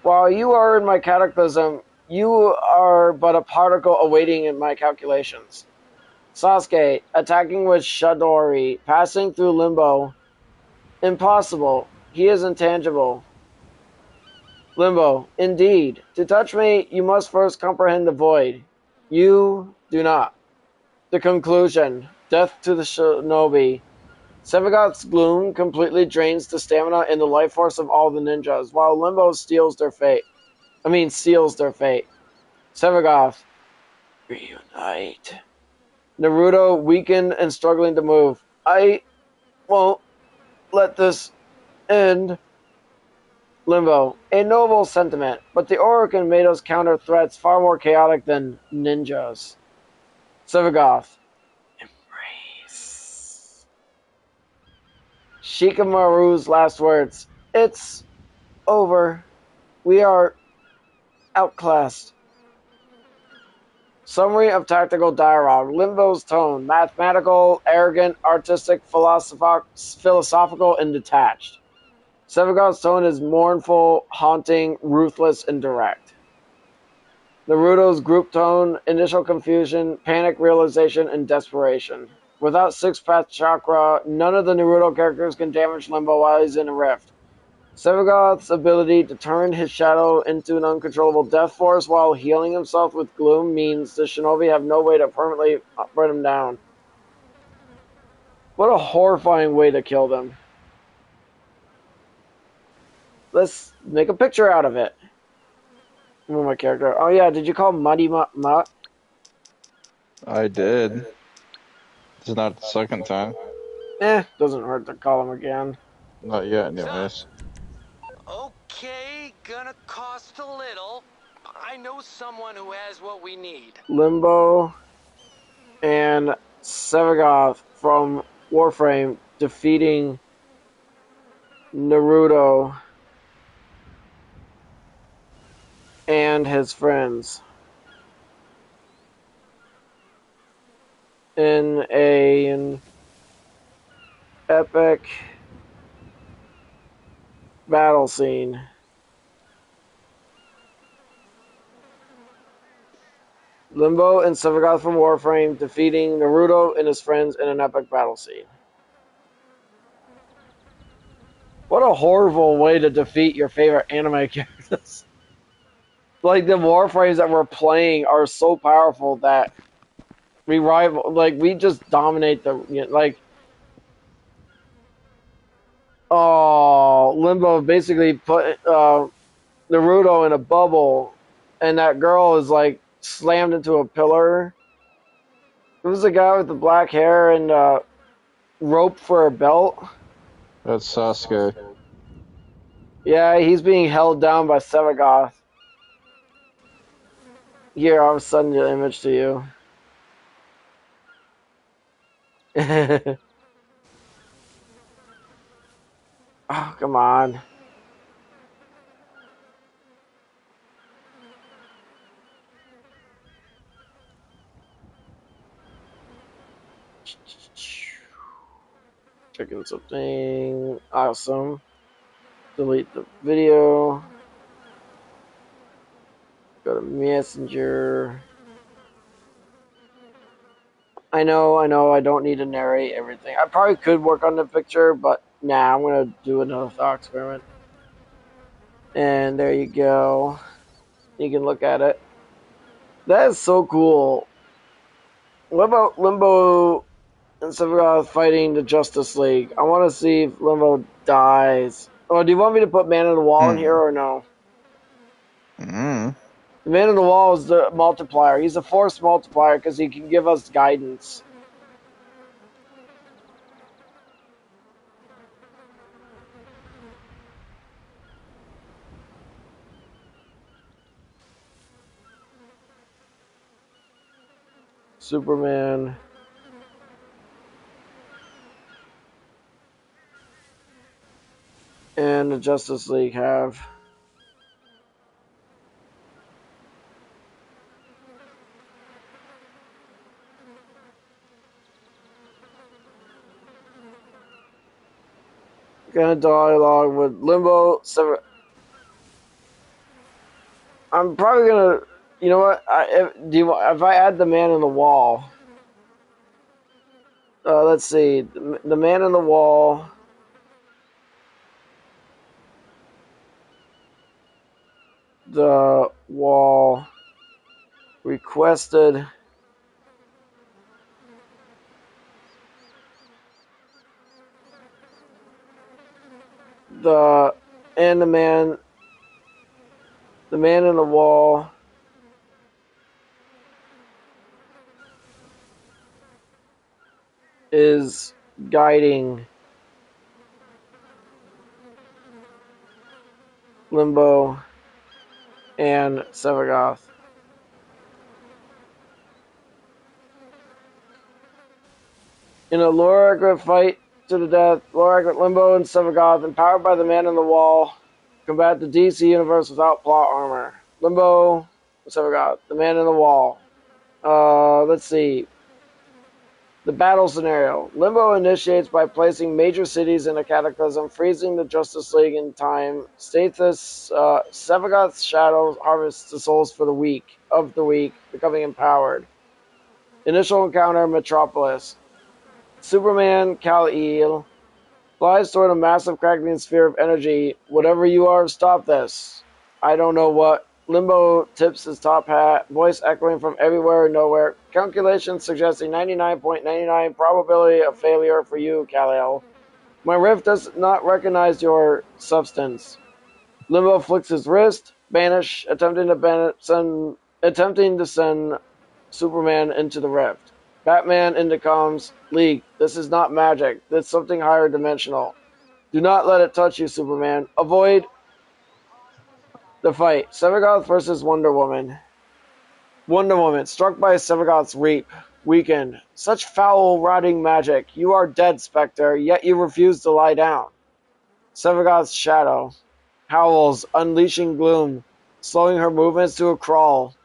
While you are in my cataclysm, you are but a particle awaiting in my calculations. Sasuke, attacking with Shadori, passing through Limbo. Impossible. He is intangible. Limbo, indeed. To touch me, you must first comprehend the void. You do not. The conclusion. Death to the shinobi. Sevagoth's gloom completely drains the stamina and the life force of all the ninjas, while Limbo steals their fate. Sevagoth. Reunite. Naruto, weakened and struggling to move. I won't let this end. Limbo. A noble sentiment, but the Orokin made us counter threats far more chaotic than ninjas. Sevagoth. Embrace. Shikamaru's last words. It's over. We are outclassed. Summary of tactical dialogue. Limbo's tone. Mathematical, arrogant, artistic, philosophical, and detached. Sevagoth's tone is mournful, haunting, ruthless, and direct. Naruto's group tone, initial confusion, panic realization, and desperation. Without six-path chakra, none of the Naruto characters can damage Limbo while he's in a rift. Sevagoth's ability to turn his shadow into an uncontrollable death force while healing himself with gloom means the shinobi have no way to permanently bring him down. What a horrifying way to kill them. Let's make a picture out of it. Move my character. Oh yeah, did you call Muddy Mutt? I did. It's not the second time. Doesn't hurt to call him again. Not yet, anyways. Okay, gonna cost a little. I know someone who has what we need. Limbo and Sevagoth from Warframe defeating Naruto and his friends in an epic battle scene. Limbo and Sevagoth from Warframe defeating Naruto and his friends in an epic battle scene. What a horrible way to defeat your favorite anime characters. Like, the Warframes that we're playing are so powerful that we rival, like, we just dominate the, like, oh, Limbo basically put Naruto in a bubble, and that girl is, like, slammed into a pillar. It was the guy with the black hair and rope for a belt. That's Sasuke. Yeah, he's being held down by Sevagoth. Here, I'll send the image to you. Oh, come on. Checking something awesome. Delete the video. Go to Messenger. I know, I don't need to narrate everything. I probably could work on the picture, but nah, I'm going to do another thought experiment. And there you go. You can look at it. That is so cool. What about Limbo and Sephiroth fighting the Justice League? I want to see if Limbo dies. Oh, do you want me to put Man on the Wall in here or no? Mm. The Man on the Wall is the multiplier. He's a force multiplier because he can give us guidance. Superman. And the Justice League have. Gonna dialogue with Limbo. I'm probably gonna. You know what? If I add the Man on the Wall? Let's see. The Man on the Wall. The Wall requested the Man in the Wall is guiding Limbo and Sevagoth. In a Loragra fight to the death, Loragra, Limbo, and Sevagoth, empowered by the Man in the Wall, combat the DC universe without plot armor. Limbo, Sevagoth, the Man in the Wall. Let's see. The battle scenario. Limbo initiates by placing major cities in a cataclysm, freezing the Justice League in time. Stathis, Sevagoth's shadow harvests the souls for the weak, becoming empowered. Initial encounter, Metropolis. Superman, Kal-El, flies toward a massive crackling sphere of energy. Whatever you are, stop this. I don't know what. Limbo tips his top hat, voice echoing from everywhere and nowhere. Calculations suggesting 99.99 probability of failure for you, Kal-El. My rift does not recognize your substance. Limbo flicks his wrist, banish, attempting to send Superman into the rift. Batman into comms, League, this is not magic. It's something higher dimensional. Do not let it touch you, Superman. Avoid the fight. Sevagoth versus Wonder Woman. Wonder Woman, struck by Sevagoth's reap, weakened. Such foul, rotting magic. You are dead, Spectre, yet you refuse to lie down. Sevagoth's shadow. Howls, unleashing gloom, slowing her movements to a crawl.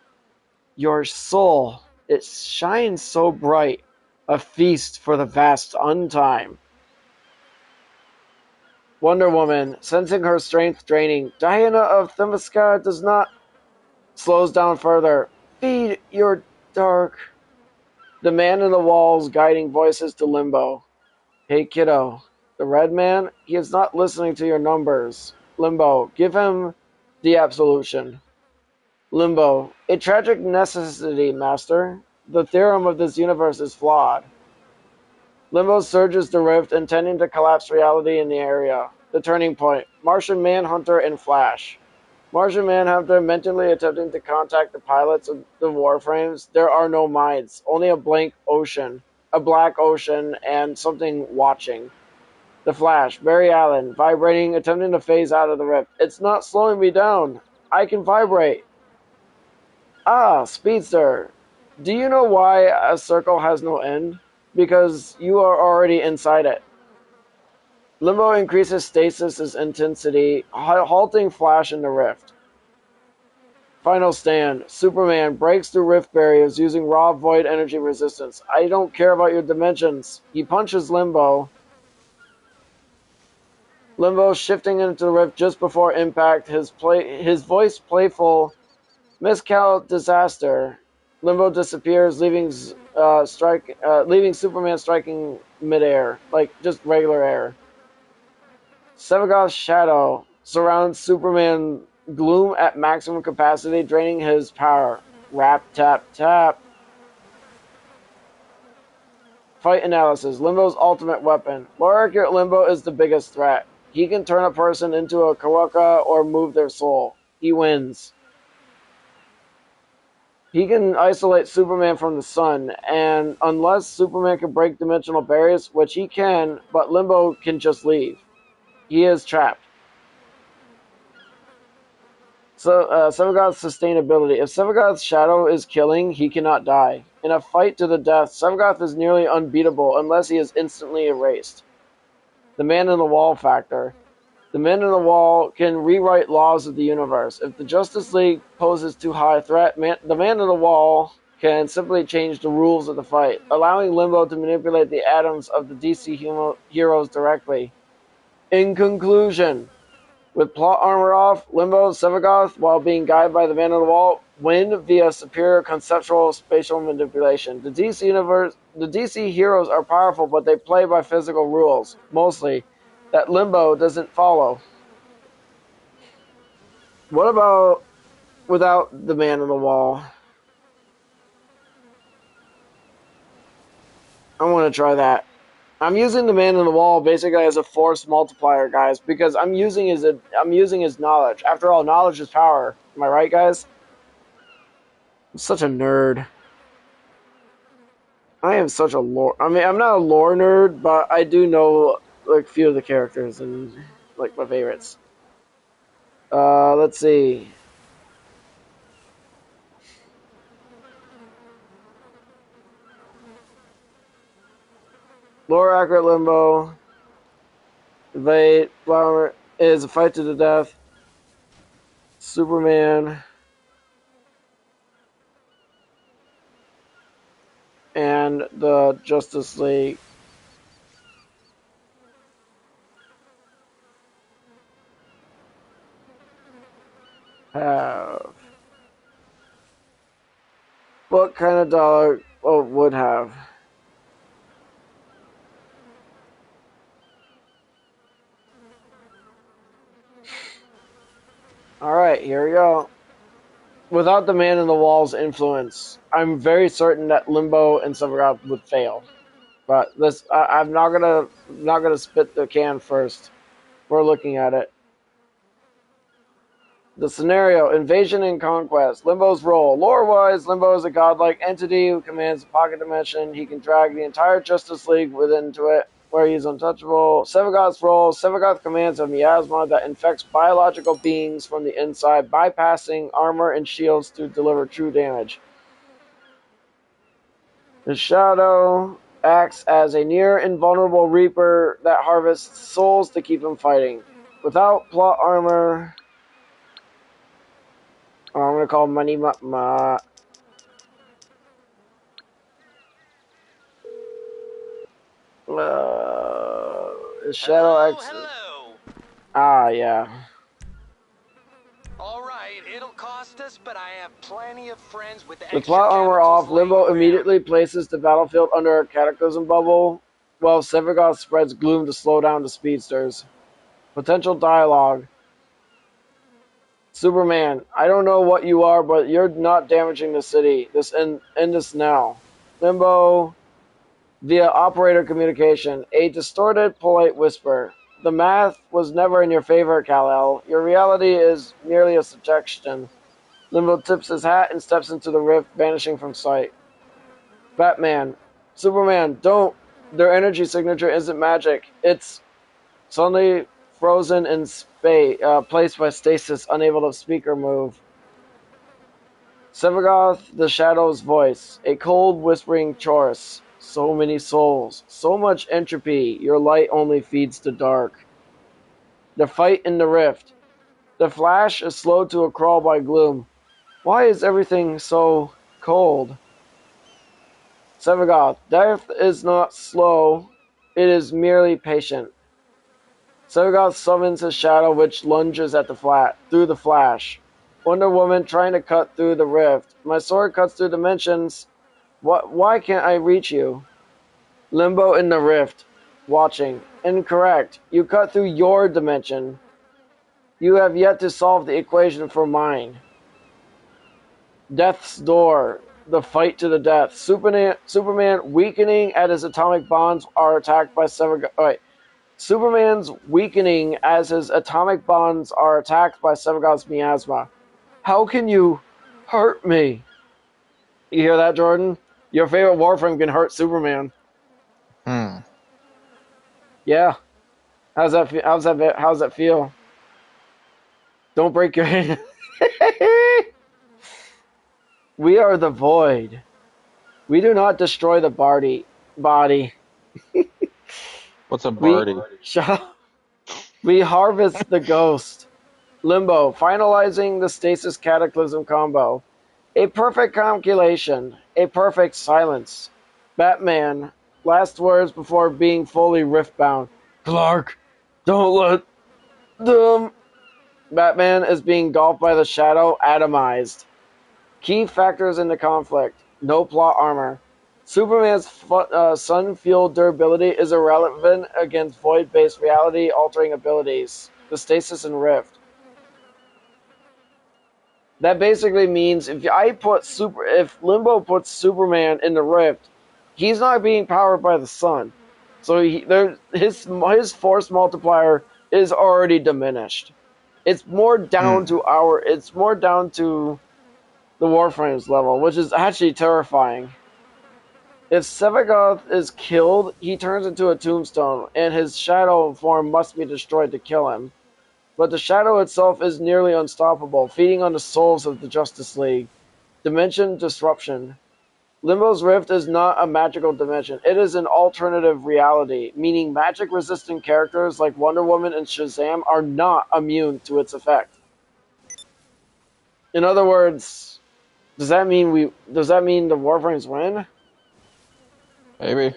Your soul, it shines so bright, a feast for the vast untime. Wonder Woman, sensing her strength draining. Diana of Themyscira does not slows down further. Feed your dark. The man in the walls guiding voices to Limbo. Hey kiddo, the red man, he is not listening to your numbers. Limbo, give him the absolution. Limbo, a tragic necessity, master. The theorem of this universe is flawed. Limbo surges the rift, intending to collapse reality in the area. The turning point. Martian Manhunter and Flash. Martian Manhunter mentally attempting to contact the pilots of the warframes. There are no minds, only a blank ocean, a black ocean, and something watching. The Flash, Barry Allen, vibrating, attempting to phase out of the rift. It's not slowing me down. I can vibrate. Ah, Speedster. Do you know why a circle has no end? Because you are already inside it. Limbo increases stasis' intensity, halting Flash in the rift. Final stand. Superman breaks through rift barriers using raw void energy resistance. I don't care about your dimensions. He punches Limbo. Limbo shifting into the rift just before impact. His voice playful. Miscal disaster. Limbo disappears, leaving Superman striking midair, like just regular air. Sevagoth's shadow surrounds Superman. Gloom at maximum capacity, draining his power. Rap, tap, tap. Fight analysis. Limbo's ultimate weapon. More accurate, Limbo is the biggest threat. He can turn a person into a Kawaka or move their soul. He wins. He can isolate Superman from the sun, and unless Superman can break dimensional barriers, which he can, but Limbo can just leave. He is trapped. So, Sevagoth's sustainability. If Sevagoth's shadow is killing, he cannot die. In a fight to the death, Sevagoth is nearly unbeatable unless he is instantly erased. The man in the wall factor. The man in the wall can rewrite laws of the universe. If the Justice League poses too high a threat, the man in the wall can simply change the rules of the fight, allowing Limbo to manipulate the atoms of the DC heroes directly. In conclusion, with plot armor off, Limbo and Sevagoth, while being guided by the man on the wall, win via superior conceptual spatial manipulation. The DC heroes are powerful, but they play by physical rules, mostly, that Limbo doesn't follow. What about without the man on the wall? I want to try that. I'm using the man on the wall basically as a force multiplier, guys, because I'm using his knowledge. After all, knowledge is power. Am I right, guys? I'm such a nerd. I am such a lore. I mean, I'm not a lore nerd, but I do know like a few of the characters and like my favorites. Let's see. Lore accurate Limbo. Invade Flower is a fight to the death. Superman. and the Justice League have. What kind of dollar would have? Alright, here we go. Without the Man in the Wall's influence, I'm very certain that Limbo and Silvergod would fail. But I'm not gonna spit the can first. We're looking at it. The scenario: invasion and conquest. Limbo's role: lore-wise, Limbo is a godlike entity who commands a pocket dimension. He can drag the entire Justice League into it, where he's untouchable. Sevagoth's role: Sevagoth commands a miasma that infects biological beings from the inside, bypassing armor and shields to deliver true damage. The Shadow acts as a near-invulnerable reaper that harvests souls to keep him fighting. Without plot armor, I'm gonna call Money Shadow Hello, X. hello. Ah, yeah. All right, it'll cost us, but I have plenty of friends with With extra plot armor chemicals off, laying Limbo around. immediately places the battlefield under a cataclysm bubble, while Sevagoth spreads gloom to slow down the speedsters. Potential dialogue. Superman, I don't know what you are, but you're not damaging the city. End this now. Limbo, via operator communication, a distorted, polite whisper. The math was never in your favor, Kal-El. Your reality is merely a suggestion. Limbo tips his hat and steps into the rift, vanishing from sight. Batman, Superman, don't. Their energy signature isn't magic. It's suddenly frozen in space, placed by stasis, unable to speak or move. Sevagoth, the Shadow's voice, a cold, whispering chorus. So many souls, so much entropy, your light only feeds the dark. The fight in the rift. The Flash is slowed to a crawl by gloom. Why is everything so cold? Sevagoth, death is not slow, it is merely patient. Sevagoth summons his shadow, which lunges at through the Flash. Wonder Woman trying to cut through the rift. My sword cuts through dimensions. Why can't I reach you? Limbo in the rift. Watching. Incorrect. You cut through your dimension. You have yet to solve the equation for mine. Death's Door. The fight to the death. Superman weakening at his atomic bonds are attacked by Superman's weakening as his atomic bonds are attacked by Sevagoth's miasma. How can you hurt me? You hear that, Jordan? Your favorite Warframe can hurt Superman. Yeah. How's that? How's that feel? Don't break your hand. We are the void. We do not destroy the body. What's a We Barty? we harvest the ghost. Limbo, finalizing the stasis cataclysm combo. A perfect calculation. A perfect silence. Batman, last words before being fully riftbound. Clark, don't let them. Batman is being engulfed by the shadow, atomized. Key factors in the conflict. No plot armor. Superman's sun-fueled durability is irrelevant against void-based reality-altering abilities. The stasis and rift. That basically means if Limbo puts Superman in the rift, he's not being powered by the sun. So his force multiplier is already diminished. It's more down to the Warframes level, which is actually terrifying. If Sevagoth is killed, he turns into a tombstone, and his shadow form must be destroyed to kill him. But the shadow itself is nearly unstoppable, feeding on the souls of the Justice League. Dimension disruption. Limbo's Rift is not a magical dimension. It is an alternative reality, meaning magic-resistant characters like Wonder Woman and Shazam are not immune to its effect. In other words, does that mean the Warframes win? Maybe.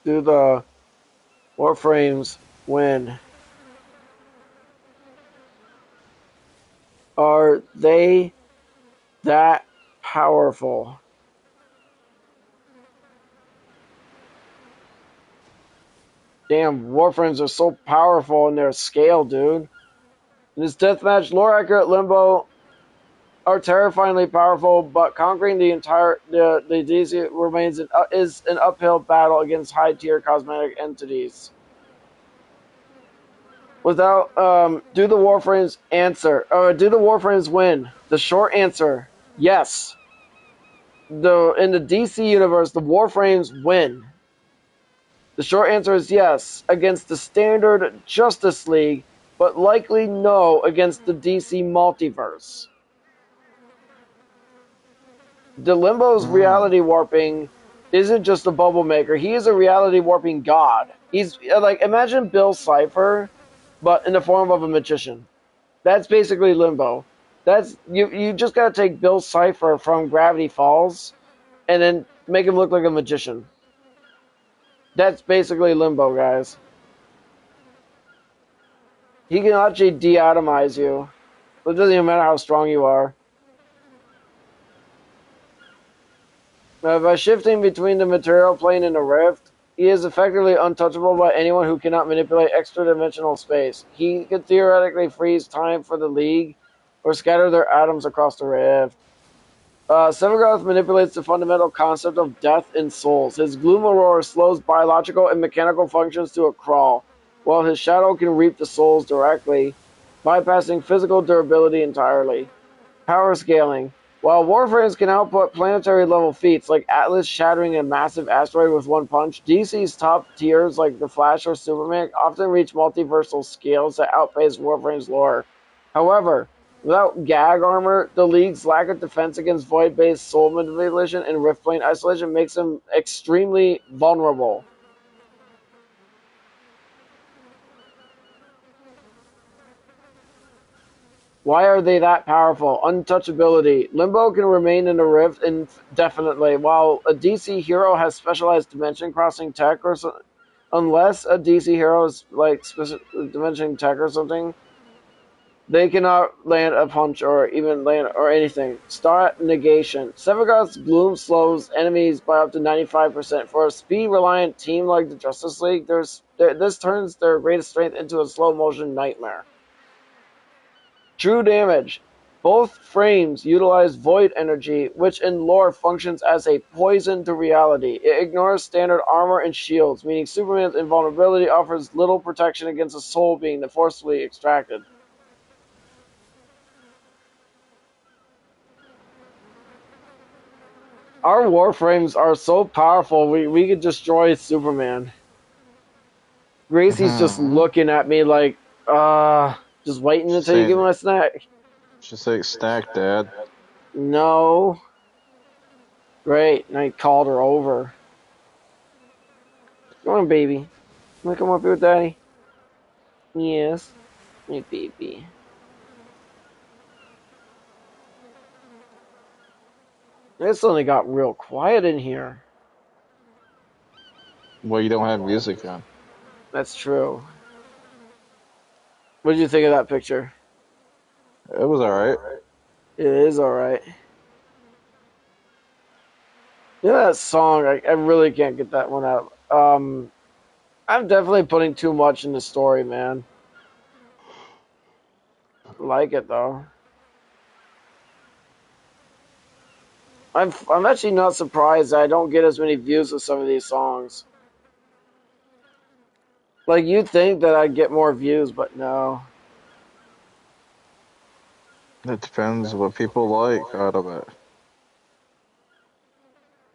Do the Warframes win? Are they that powerful? Damn, Warframes are so powerful in their scale, dude. In this deathmatch, lore-accurate Limbo are terrifyingly powerful, but conquering the DC remains is an uphill battle against high-tier cosmetic entities. Without do the Warframes answer? Do the Warframes win? The short answer: yes. In the DC universe, the Warframes win. The short answer is yes against the standard Justice League, but likely no against the DC multiverse. The Limbo's reality warping isn't just a bubble maker. He is a reality warping god. He's like, imagine Bill Cipher, but in the form of a magician. That's basically Limbo. That's you just gotta take Bill Cipher from Gravity Falls and then make him look like a magician. That's basically Limbo, guys. He can actually de-atomize you. It doesn't even matter how strong you are. By shifting between the material plane and the rift, he is effectively untouchable by anyone who cannot manipulate extra-dimensional space. He could theoretically freeze time for the League or scatter their atoms across the rift. Sevagroth manipulates the fundamental concept of death and souls. His Gloom Aurora slows biological and mechanical functions to a crawl, while his shadow can reap the souls directly, bypassing physical durability entirely. Power scaling. While Warframes can output planetary-level feats like Atlas shattering a massive asteroid with one punch, DC's top tiers like The Flash or Superman often reach multiversal scales that outpace Warframe's lore. However, without gag armor, the League's lack of defense against void-based soul manipulation and riftplane isolation makes him extremely vulnerable. Why are they that powerful? Untouchability. Limbo can remain in the rift indefinitely, while a DC hero has specialized dimension crossing tech or so, unless a DC hero is like dimension tech or something, they cannot land a punch or even land or anything. Stat negation. Sevagoth's gloom slows enemies by up to 95%. For a speed-reliant team like the Justice League, this turns their greatest strength into a slow-motion nightmare. True damage. Both frames utilize void energy, which in lore functions as a poison to reality. It ignores standard armor and shields, meaning Superman's invulnerability offers little protection against a soul being forcibly extracted. Our warframes are so powerful, we could destroy Superman. Gracie's just looking at me like, just waiting until you give me my snack. She's like, snack, Dad. No. Great, and I called her over. Come on, baby. Wanna come up here with Daddy? Yes. My baby. It suddenly got real quiet in here. Well, you don't have music on. That's true. What did you think of that picture? It was alright. It is alright. You know that song, I really can't get that one out. I'm definitely putting too much in the story, man. I like it though. I'm actually not surprised that I don't get as many views with some of these songs. Like, you'd think that I'd get more views, but no. It depends what people like out of it.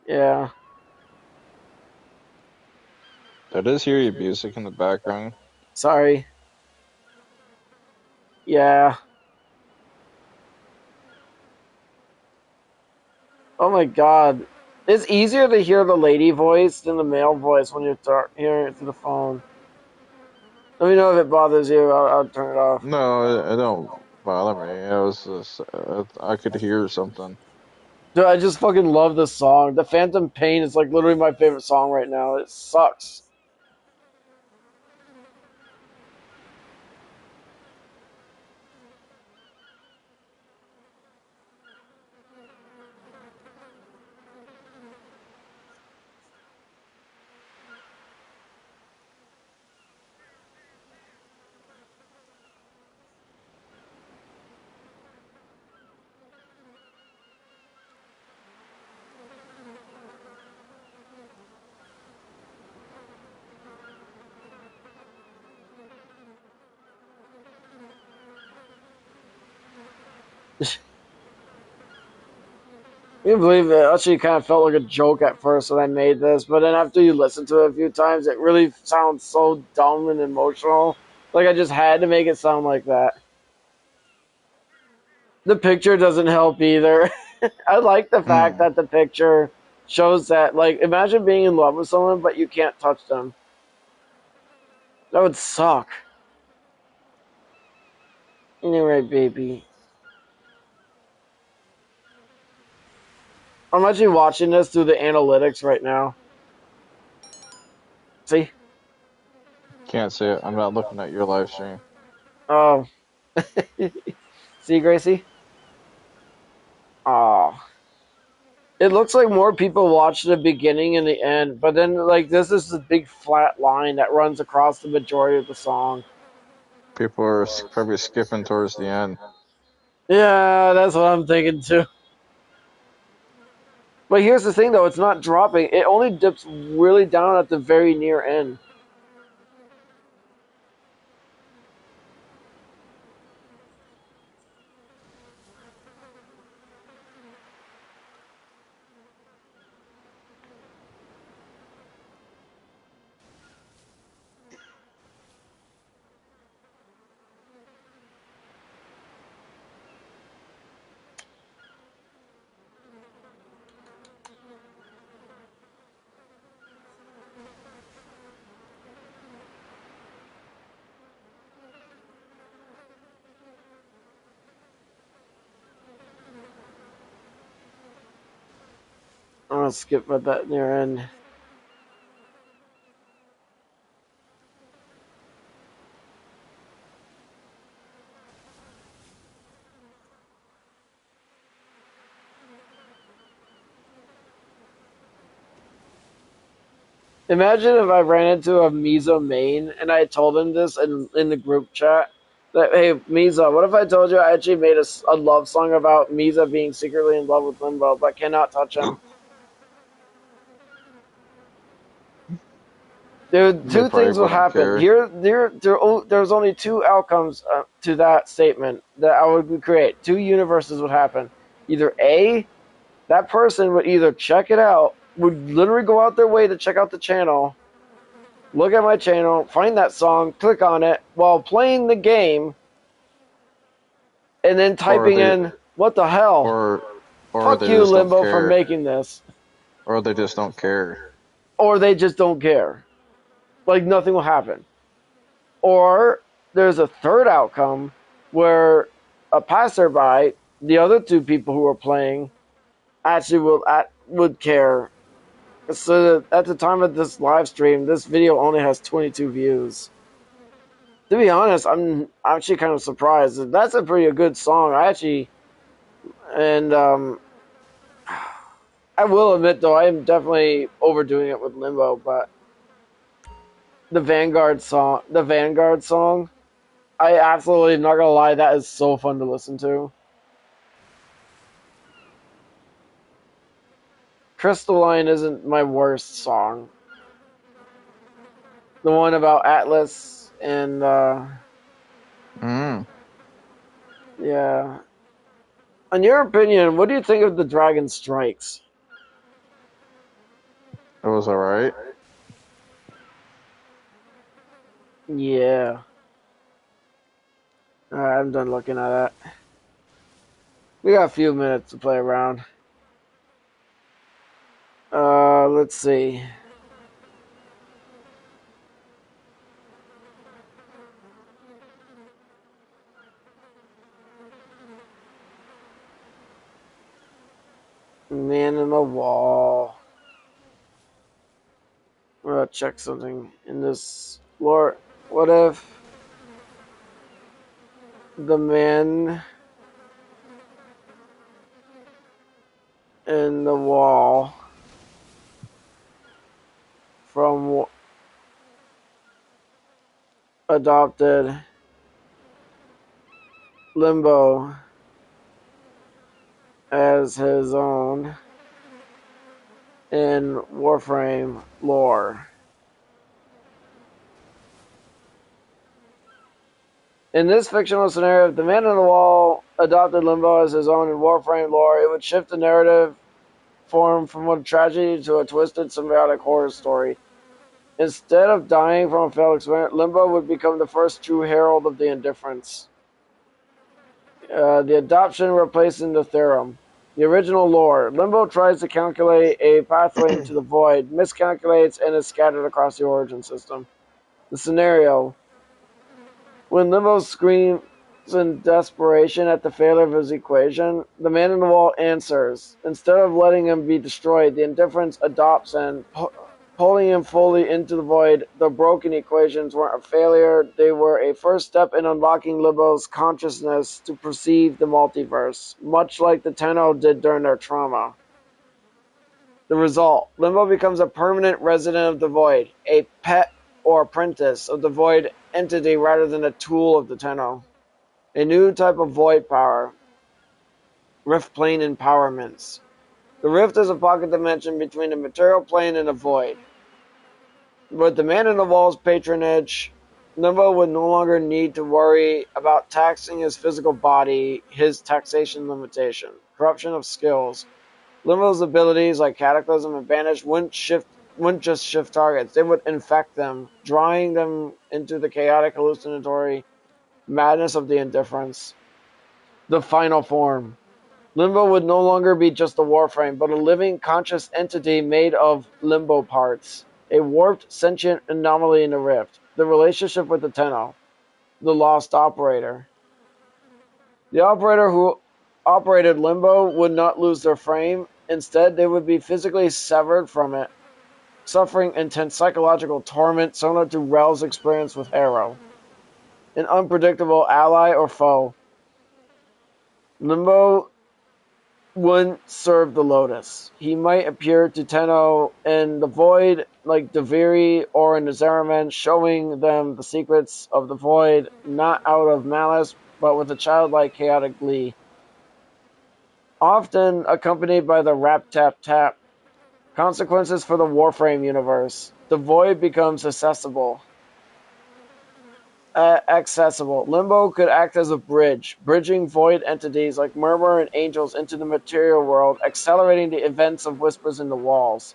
Yeah. I just hear your music in the background. Sorry. Yeah. Oh my god. It's easier to hear the lady voice than the male voice when you're hearing it through the phone. Let me know if it bothers you. I'll turn it off. No, I don't. bother me. It was just, I could hear something. Dude, I just fucking love this song. The Phantom Pain is like literally my favorite song right now. It sucks. You believe it actually kind of felt like a joke at first when I made this, but then after you listen to it a few times, it really sounds so dumb and emotional. Like I just had to make it sound like that. The picture doesn't help either. I like the fact Mm. that the picture shows that, like, imagine being in love with someone, but you can't touch them. That would suck. Anyway, baby. I'm actually watching this through the analytics right now. See? Can't see it. I'm not looking at your live stream. Oh. See, Gracie? Oh. It looks like more people watch the beginning and the end, but then, like, this is the big flat line that runs across the majority of the song. People are probably skipping towards the end. Yeah, that's what I'm thinking too. But here's the thing, though, it's not dropping. It only dips really down at the very near end. I'm gonna skip at that near end. Imagine if I ran into a Misa main and I told him this in the group chat that, hey, Misa, what if I told you I actually made a love song about Misa being secretly in love with Limbo but cannot touch him? Dude, They two probably things will wouldn't happen. care. There's only two outcomes to that statement that I would create. Two universes would happen. Either A, that person would either check it out, would literally go out their way to check out the channel, look at my channel, find that song, click on it while playing the game, and then Or typing they, in, what the hell? or, or Fuck they you, just don't Limbo, for care. making this. Or they just don't care. Or they just don't care. Like, nothing will happen. Or there's a third outcome where a passerby, the other two people who are playing, actually would care. So at the time of this live stream, this video only has 22 views. To be honest, I'm actually kind of surprised. That's a pretty good song. And I will admit though, I am definitely overdoing it with Limbo, but the Vanguard song, I absolutely not gonna lie, that is so fun to listen to. Crystalline isn't my worst song. The one about Atlas and Mm. yeah. In your opinion, what do you think of the Dragon Strikes? It was alright. Yeah. Alright, I'm done looking at that. We got a few minutes to play around. Let's see. Man in the wall. I'm gonna check something in this lore. What if the man in the wall from adopted Limbo as his own in Warframe lore? In this fictional scenario, if the man in the wall adopted Limbo as his own in Warframe lore, it would shift the narrative form from a tragedy to a twisted symbiotic horror story. Instead of dying from a failed experiment, Limbo would become the first true herald of the indifference. The adoption replacing the theorem. The original lore. Limbo tries to calculate a pathway into the void, miscalculates, and is scattered across the origin system. The scenario. When Limbo screams in desperation at the failure of his equation, the man in the wall answers. Instead of letting him be destroyed, the indifference adopts and pulling him fully into the void. The broken equations weren't a failure, they were a first step in unlocking Limbo's consciousness to perceive the multiverse, much like the Tenno did during their trauma. The result, Limbo becomes a permanent resident of the void, a pet or apprentice of the void entity rather than a tool of the Tenno. A new type of void power, rift plane empowerments. The rift is a pocket dimension between the material plane and the void. With the man in the wall's patronage, Limbo would no longer need to worry about taxing his physical body, his taxation limitation, corruption of skills. Limbo's abilities like Cataclysm and Banish wouldn't just shift targets, they would infect them, drawing them into the chaotic hallucinatory madness of the indifference. The final form. Limbo would no longer be just a warframe, but a living, conscious entity made of Limbo parts. A warped, sentient anomaly in the rift. The relationship with the Tenno. The lost operator. The operator who operated Limbo would not lose their frame. Instead, they would be physically severed from it, suffering intense psychological torment similar to Rel's experience with Harrow. An unpredictable ally or foe. Limbo wouldn't serve the Lotus. He might appear to Tenno in the Void like Daviri or in the Zeramen, showing them the secrets of the Void, not out of malice, but with a childlike chaotic glee. Often accompanied by the rap-tap-tap. Consequences for the Warframe universe. The Void becomes accessible. Limbo could act as a bridge, bridging void entities like Murmur and Angels into the material world, accelerating the events of Whispers in the Walls.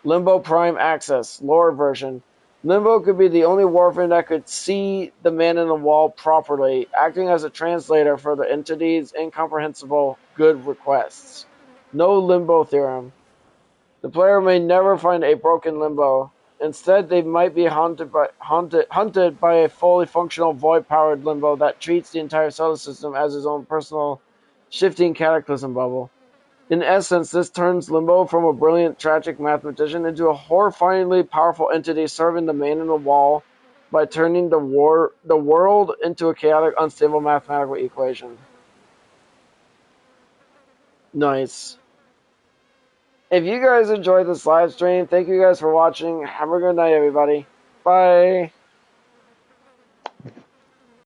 Limbo Prime Access, lore version. Limbo could be the only Warframe that could see the man in the wall properly, acting as a translator for the entity's incomprehensible good requests. No Limbo theorem. The player may never find a broken Limbo. Instead, they might be hunted by a fully functional void-powered Limbo that treats the entire solar system as his own personal shifting cataclysm bubble. In essence, this turns Limbo from a brilliant, tragic mathematician into a horrifyingly powerful entity serving the man in the wall by turning the world into a chaotic, unstable mathematical equation. Nice. If you guys enjoyed this live stream, thank you guys for watching. Have a good night, everybody. Bye.